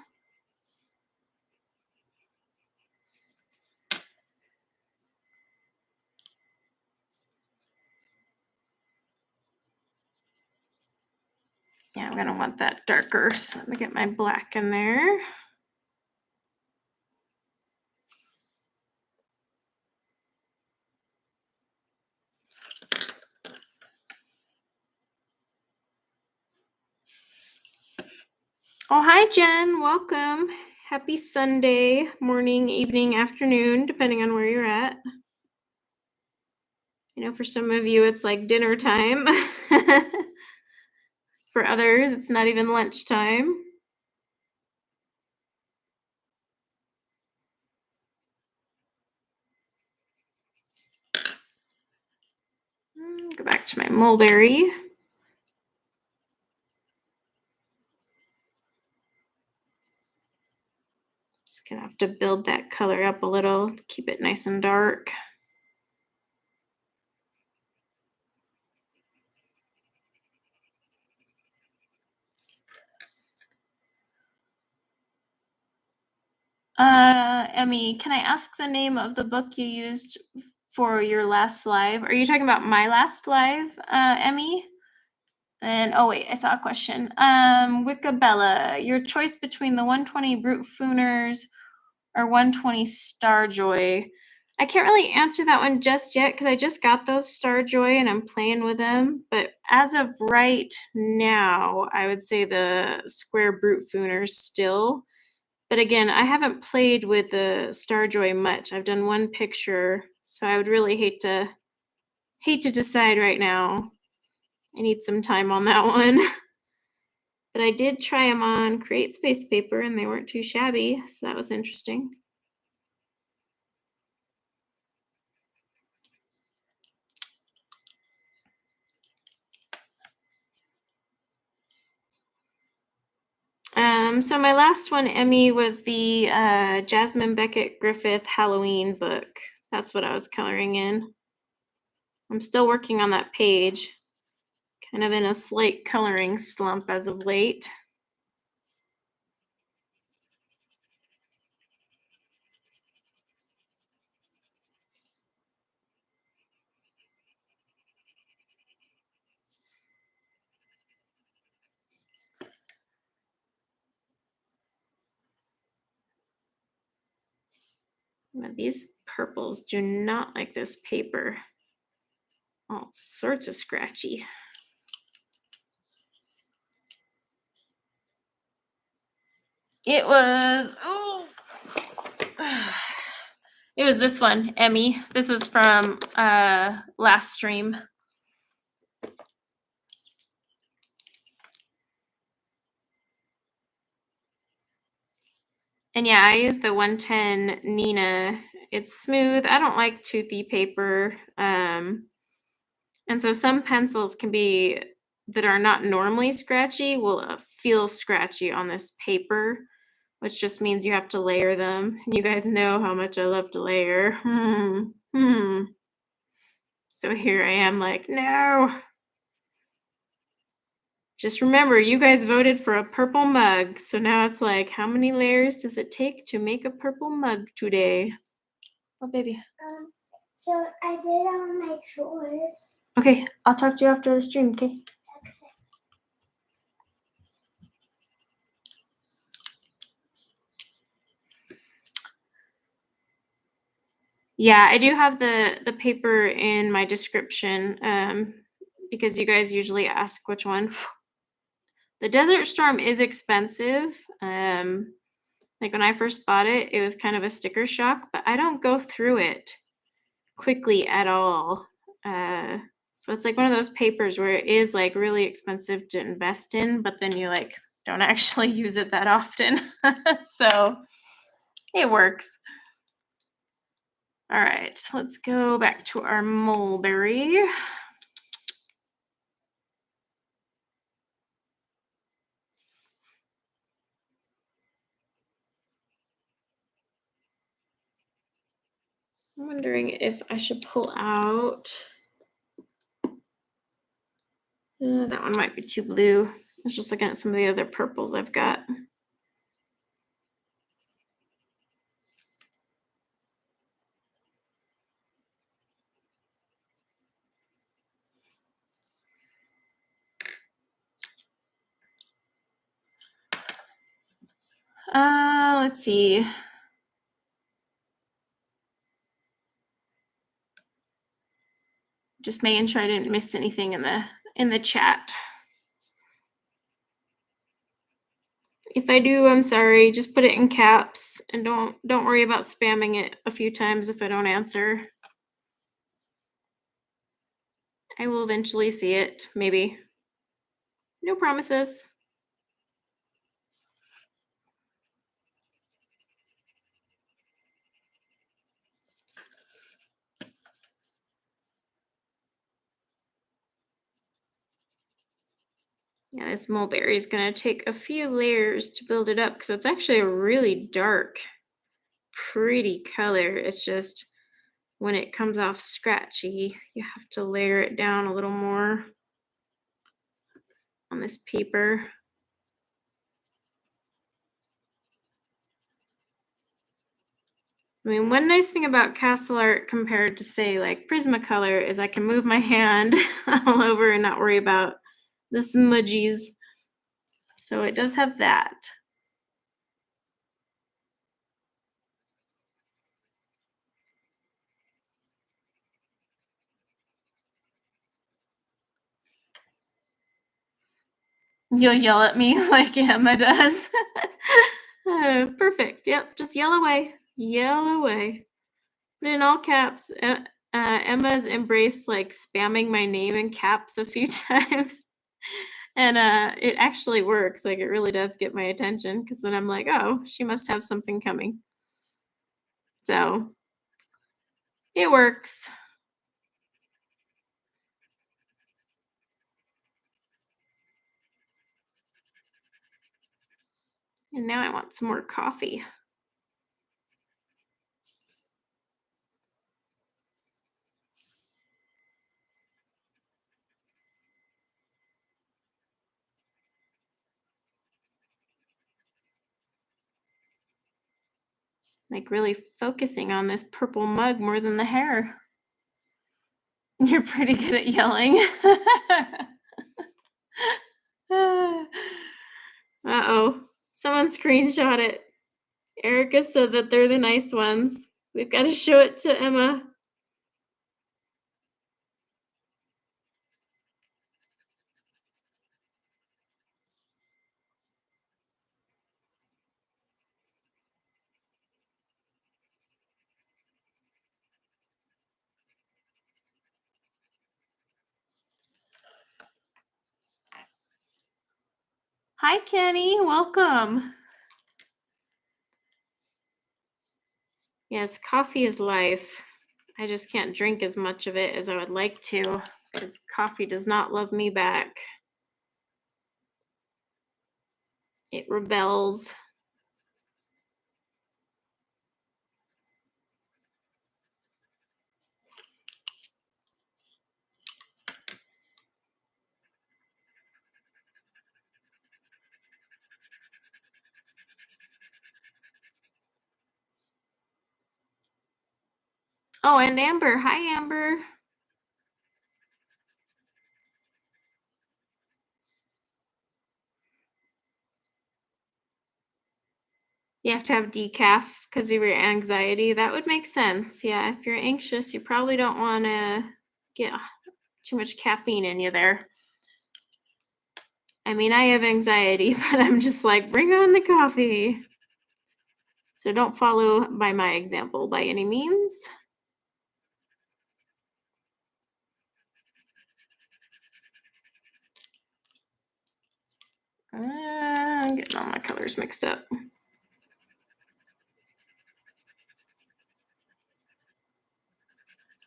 Yeah, I'm going to want that darker, so let me get my black in there. Oh, hi, Jen. Welcome. Happy Sunday morning, evening, afternoon, depending on where you're at. You know, for some of you, it's like dinner time. For others, it's not even lunchtime. Go back to my mulberry. Just gonna have to build that color up a little to keep it nice and dark. Emmy, can I ask the name of the book you used for your last live? Are you talking about my last live, Emmy? And oh wait, I saw a question. Wickabella, your choice between the 120 Brute Fooners or 120 Starjoy. I can't really answer that one just yet because I just got those Starjoy and I'm playing with them. But as of right now, I would say the Square Brute Fooners still. But again, I haven't played with the Starjoy much. I've done one picture, so I would really hate to decide right now. I need some time on that one. But I did try them on Create Space Paper and they weren't too shabby, so that was interesting. So my last one, Emmy, was the Jasmine Beckett Griffith Halloween book. That's what I was coloring in. I'm still working on that page. Kind of in a slight coloring slump as of late. But these purples do not like this paper. All sorts of scratchy. It was, it was this one, Emmy. This is from last stream. And yeah, I use the 110 Nina. It's smooth. I don't like toothy paper. And so some pencils can be, that are not normally scratchy, will feel scratchy on this paper, which just means you have to layer them. You guys know how much I love to layer. So here I am like, no. Just remember, you guys voted for a purple mug. So now it's like, how many layers does it take to make a purple mug today? Oh, baby. So I did all my chores. Okay, I'll talk to you after the stream, okay? Okay. Yeah, I do have the paper in my description because you guys usually ask which one. The Desert Storm is expensive. Like when I first bought it, it was kind of a sticker shock, but I don't go through it quickly at all. So it's like one of those papers where it is like really expensive to invest in, but then you like don't actually use it that often. So it works. All right, so let's go back to our mulberry. I'm wondering if I should pull out. That one might be too blue. I was just looking at some of the other purples I've got. Let's see. Just making sure I didn't miss anything in the chat. If I do, I'm sorry. Just put it in caps and don't worry about spamming it a few times if I don't answer. I will eventually see it, maybe. No promises. Yeah, this mulberry is going to take a few layers to build it up because it's actually a really dark, pretty color. It's just when it comes off scratchy, you have to layer it down a little more on this paper. I mean, one nice thing about Castle Art compared to, say, like Prismacolor is I can move my hand all over and not worry about the smudgies. So it does have that. You'll yell at me like Emma does. Perfect. Yep, just yell away. Yell away. But in all caps, Emma's embraced like spamming my name in caps a few times. And it actually works. Like it really does get my attention because then I'm like, oh, she must have something coming. So it works. And now I want some more coffee. Like really focusing on this purple mug more than the hair. You're pretty good at yelling. Uh-oh. Someone screenshot it. Erica said that they're the nice ones. We've got to show it to Emma. Hi, Kenny. Welcome. Yes, coffee is life. I just can't drink as much of it as I would like to because coffee does not love me back. It rebels. Oh, and Amber. Hi, Amber. You have to have decaf because of your anxiety. That would make sense. Yeah, if you're anxious, you probably don't want to get too much caffeine in you there. I mean, I have anxiety, but I'm just like, bring on the coffee. So don't follow by my example by any means. I'm getting all my colors mixed up.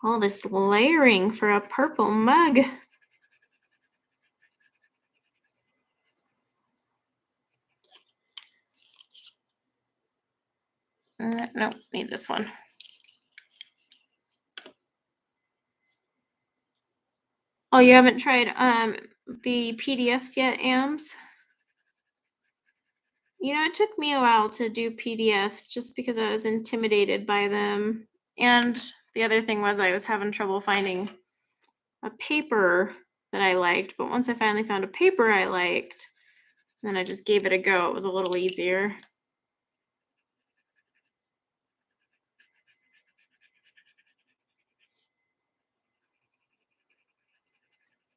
All this layering for a purple mug. Nope, need this one. Oh, you haven't tried the PDFs yet, AMS? You know, it took me a while to do PDFs just because I was intimidated by them. And the other thing was I was having trouble finding a paper that I liked. But once I finally found a paper I liked, then I just gave it a go. It was a little easier.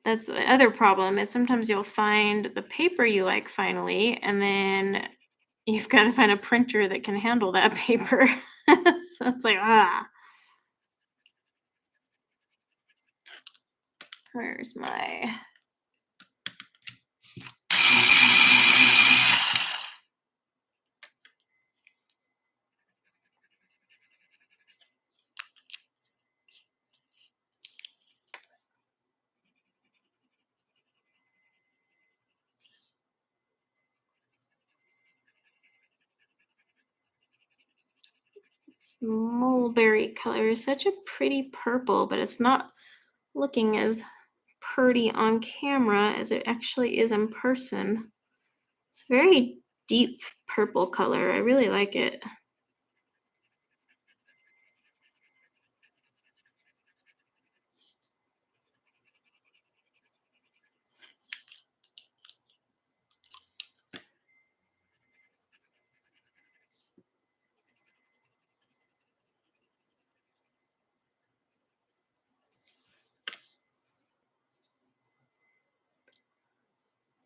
That's the other problem is sometimes you'll find the paper you like finally, and then you've got to find a printer that can handle that paper. So it's like, where's my... mulberry color is such a pretty purple, but it's not looking as pretty on camera as it actually is in person. It's very deep purple color. I really like it.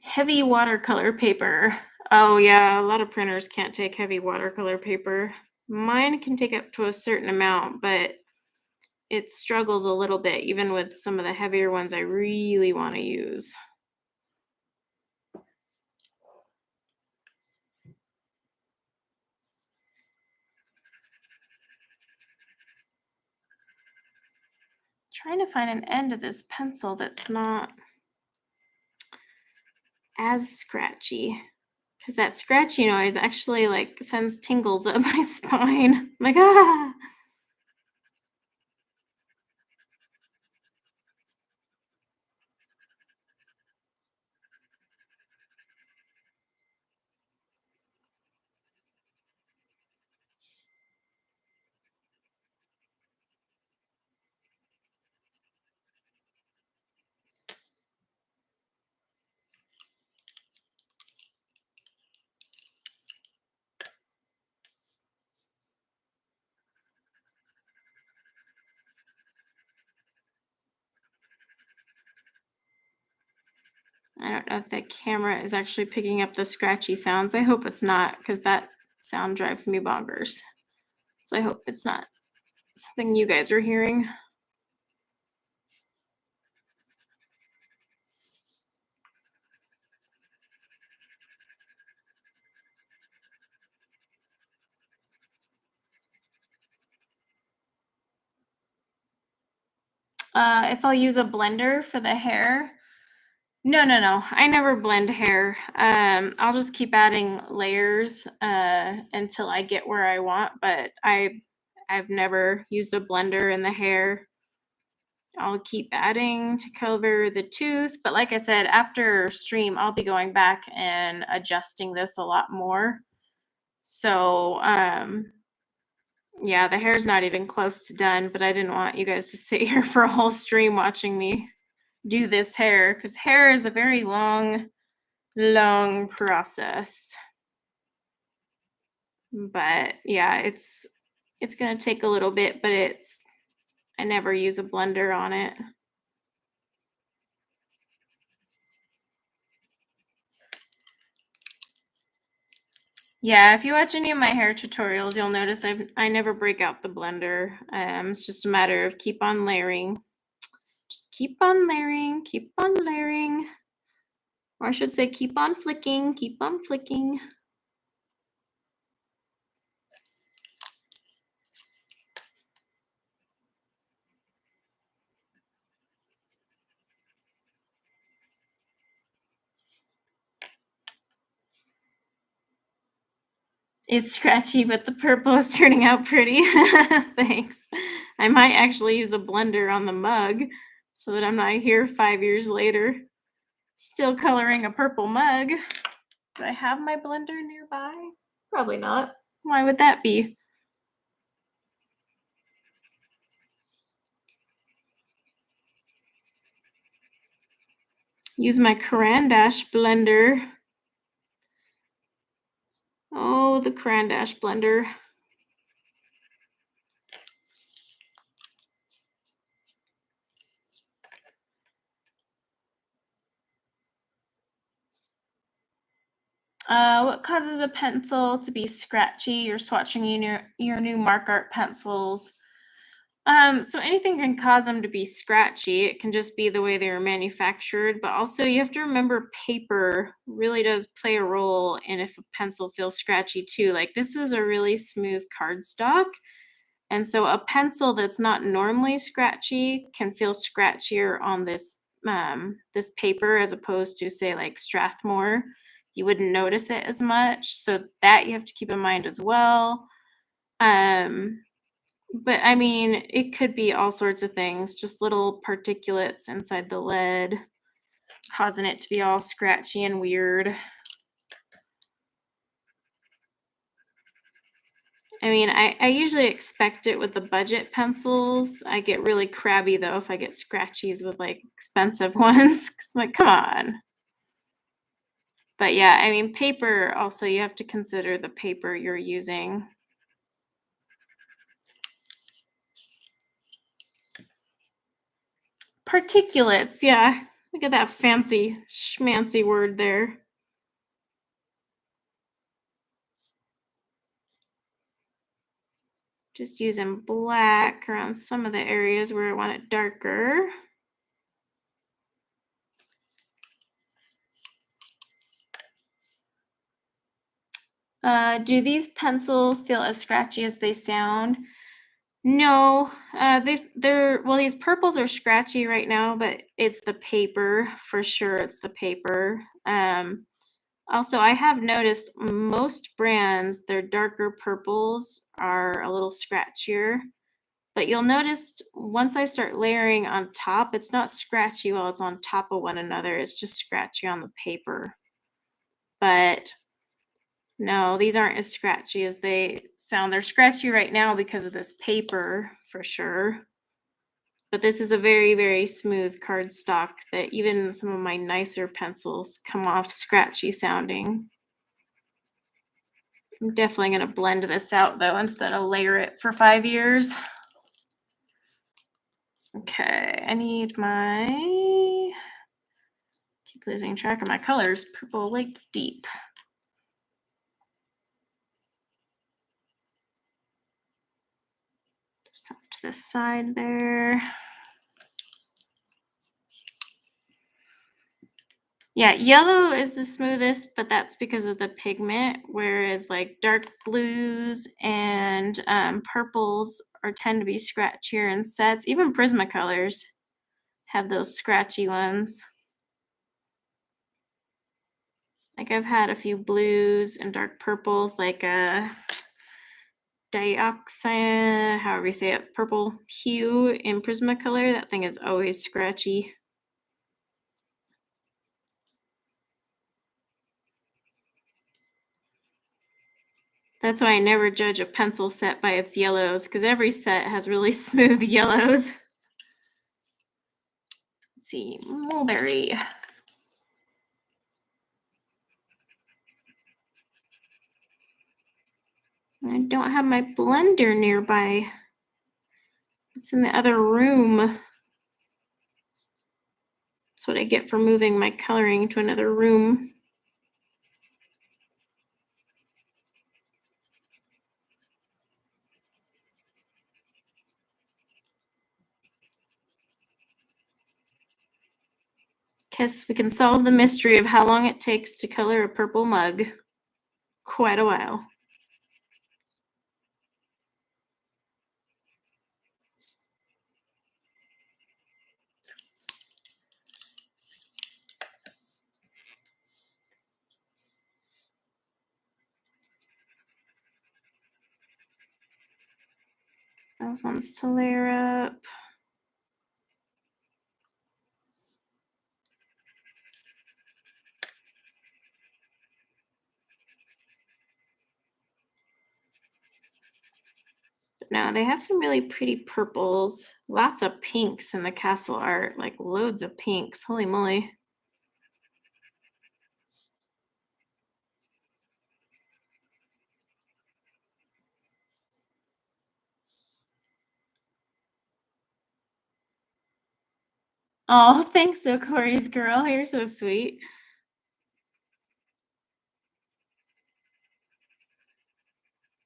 Heavy watercolor paper. Oh yeah, a lot of printers can't take heavy watercolor paper. Mine can take up to a certain amount, but it struggles a little bit, even with some of the heavier ones I really want to use. Trying to find an end of this pencil that's not as scratchy, because that scratchy noise actually like sends tingles up my spine. I'm like, ah. I don't know if the camera is actually picking up the scratchy sounds. I hope it's not, because that sound drives me bonkers. So I hope it's not something you guys are hearing. If I'll use a blender for the hair, no. I never blend hair. I'll just keep adding layers until I get where I want. But I've never used a blender in the hair. I'll keep adding to cover the tooth. But like I said, after stream, I'll be going back and adjusting this a lot more. So yeah, the hair's not even close to done, but I didn't want you guys to sit here for a whole stream watching me do this hair, because hair is a very long process. But yeah, it's gonna take a little bit, but I never use a blender on it. Yeah, if you watch any of my hair tutorials, you'll notice I never break out the blender. It's just a matter of keep on layering. Just keep on layering, or I should say keep on flicking, It's scratchy, but the purple is turning out pretty. Thanks. I might actually use a blender on the mug so that I'm not here 5 years later still coloring a purple mug. Do I have my blender nearby? Probably not. Why would that be? Use my Caran d'Ache blender. Oh, the Caran d'Ache blender. What causes a pencil to be scratchy? You're swatching your new Mark Art pencils. So anything can cause them to be scratchy. It can just be the way they were manufactured, but also you have to remember paper really does play a role in if a pencil feels scratchy too. Like this is a really smooth cardstock. And so a pencil that's not normally scratchy can feel scratchier on this this paper as opposed to say like Strathmore. You wouldn't notice it as much. So that you have to keep in mind as well. But I mean, it could be all sorts of things, just little particulates inside the lead causing it to be all scratchy and weird. I mean, I usually expect it with the budget pencils. I get really crabby though if I get scratchies with like expensive ones. I'm like, come on. But yeah, I mean, paper also, you have to consider the paper you're using. Particulates, yeah. Look at that fancy schmancy word there. Just using black around some of the areas where I want it darker. Do these pencils feel as scratchy as they sound? No, they're well, these purples are scratchy right now, but it's the paper for sure. It's the paper. Also, I have noticed most brands, their darker purples are a little scratchier. But you'll notice once I start layering on top, it's not scratchy while it's on top of one another. It's just scratchy on the paper. But no, these aren't as scratchy as they sound. They're scratchy right now because of this paper for sure. But this is a very, very smooth cardstock that even some of my nicer pencils come off scratchy sounding. I'm definitely going to blend this out though instead of layer it for 5 years. Okay, I need my Keep losing track of my colors. Purple Lake Deep. Just up to the side there. Yeah, yellow is the smoothest, but that's because of the pigment, whereas like dark blues and purples tend to be scratchier in sets. Even Prismacolors have those scratchy ones. Like I've had a few blues and dark purples, like dioxide, however you say it, purple hue in Prismacolor. That thing is always scratchy. That's why I never judge a pencil set by its yellows, because every set has really smooth yellows. Let's see, mulberry. I don't have my blender nearby. It's in the other room. That's what I get for moving my coloring to another room. Guess we can solve the mystery of how long it takes to color a purple mug. Quite a while. Those ones to layer up. But no, they have some really pretty purples. Lots of pinks in the castle art, like loads of pinks. Holy moly. Oh, thanks, so Corey's girl. You're so sweet.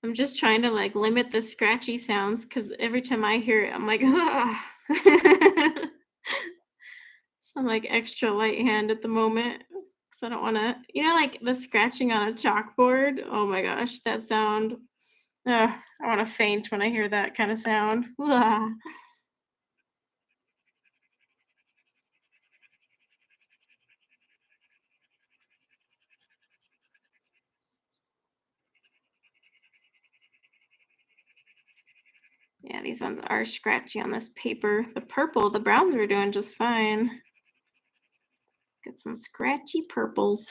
I'm just trying to like limit the scratchy sounds because every time I hear it, I'm like, ah. So I'm like extra light hand at the moment because I don't want to, like the scratching on a chalkboard. Oh my gosh, that sound. I want to faint when I hear that kind of sound. Ah. Yeah, these ones are scratchy on this paper. The browns were doing just fine. Get some scratchy purples.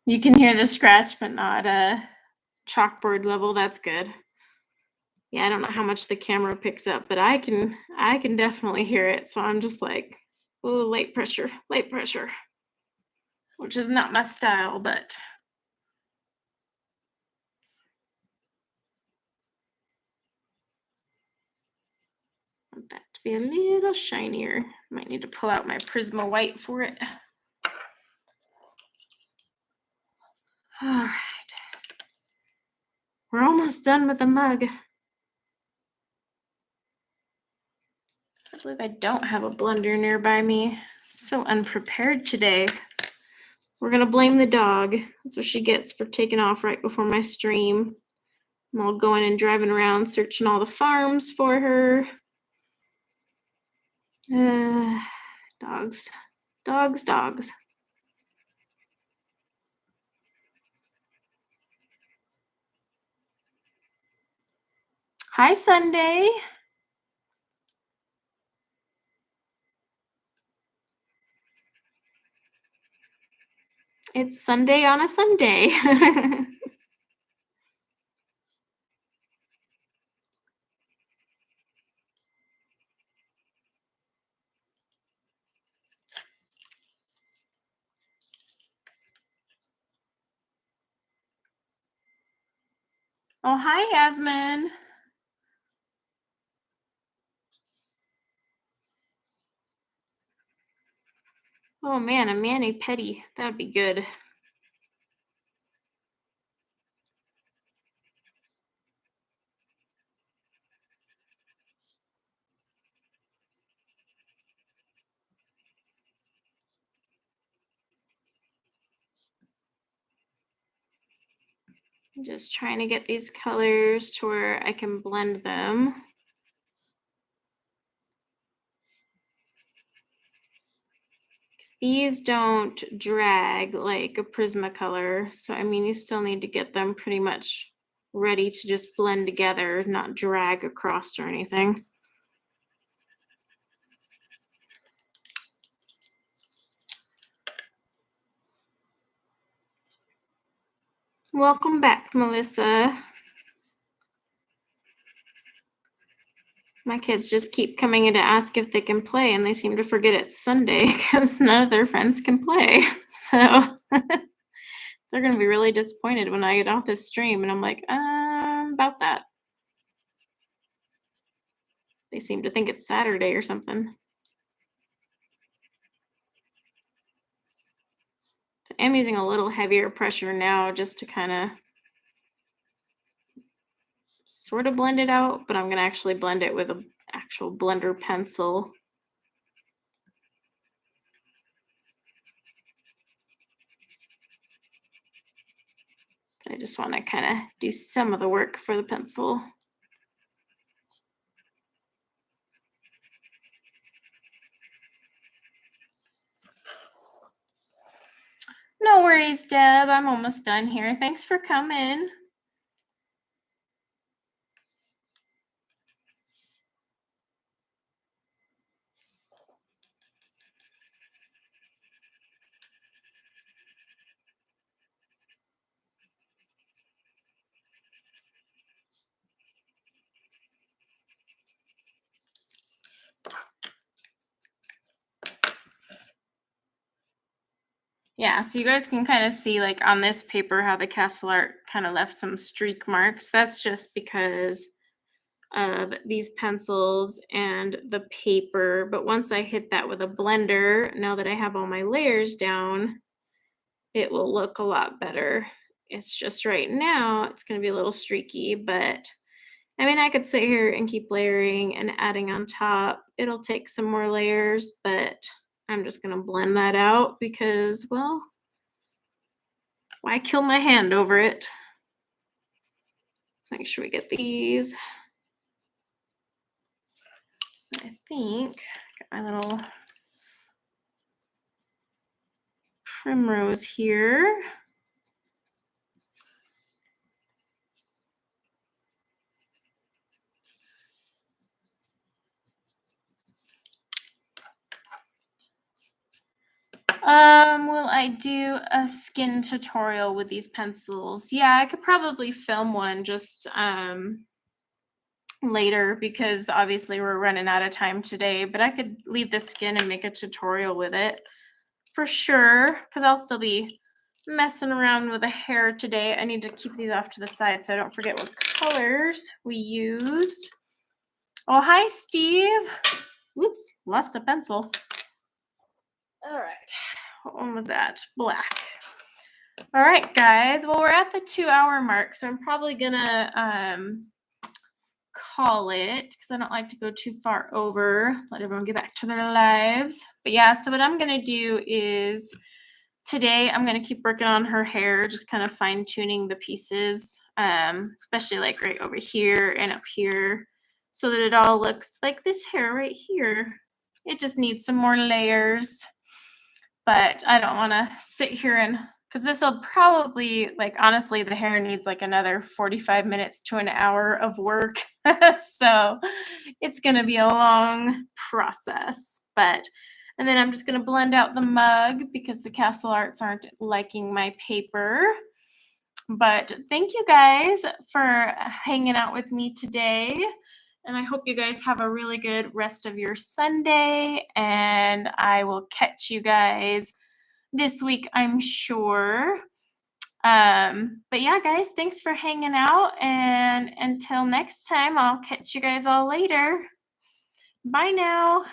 You can hear the scratch, but not a chalkboard level. That's good. Yeah, I don't know how much the camera picks up, but I can definitely hear it. So I'm just like, oh, light pressure, which is not my style, but I want that to be a little shinier. Might need to pull out my Prisma white for it. All right. We're almost done with the mug. I believe I don't have a blender nearby me. So unprepared today. We're gonna blame the dog. That's what she gets for taking off right before my stream. I'm all going and driving around searching all the farms for her. Dogs. Hi, Sunday. It's Sunday on a Sunday. Oh, hi, Yasmin. Oh man, a mani-pedi. That'd be good. Just trying to get these colors to where I can blend them. These don't drag like a Prismacolor. So, I mean, you still need to get them pretty much ready to just blend together, not drag across or anything. Welcome back, Melissa. My kids just keep coming in to ask if they can play, and they seem to forget it's Sunday because none of their friends can play. So they're going to be really disappointed when I get off this stream, and I'm like, about that. They seem to think it's Saturday or something. So I'm using a little heavier pressure now just to kind of sort of blend it out, but I'm going to actually blend it with an actual blender pencil. But I just want to kind of do some of the work for the pencil. No worries, Deb. I'm almost done here. Thanks for coming. Yeah, so you guys can kind of see like on this paper how the castle art kind of left some streak marks. That's just because of these pencils and the paper. But once I hit that with a blender, now that I have all my layers down, it will look a lot better. It's just right now, it's going to be a little streaky, but I mean, I could sit here and keep layering and adding on top. It'll take some more layers, but I'm just going to blend that out because, well, why kill my hand over it? Let's make sure we get these. I think I got my little primrose here. Will I do a skin tutorial with these pencils? Yeah, I could probably film one just later because obviously we're running out of time today, but I could leave the skin and make a tutorial with it for sure because I'll still be messing around with the hair today. I need to keep these off to the side so I don't forget what colors we used. Oh, hi, Steve. Whoops, lost a pencil. All right, what one was that? Black. All right, guys. Well, we're at the 2-hour mark, so I'm probably gonna call it because I don't like to go too far over. Let everyone get back to their lives. But yeah, so what I'm gonna do is today I'm gonna keep working on her hair, just kind of fine tuning the pieces, especially like right over here and up here, so that it all looks like this hair right here. It just needs some more layers. But I don't want to sit here and because this will probably like honestly the hair needs like another 45 minutes to an hour of work. So it's going to be a long process. But and then I'm just going to blend out the mug because the castle arts aren't liking my paper. But thank you guys for hanging out with me today. And I hope you guys have a really good rest of your Sunday. And I will catch you guys this week, I'm sure. But yeah, guys, thanks for hanging out. And until next time, I'll catch you guys all later. Bye now.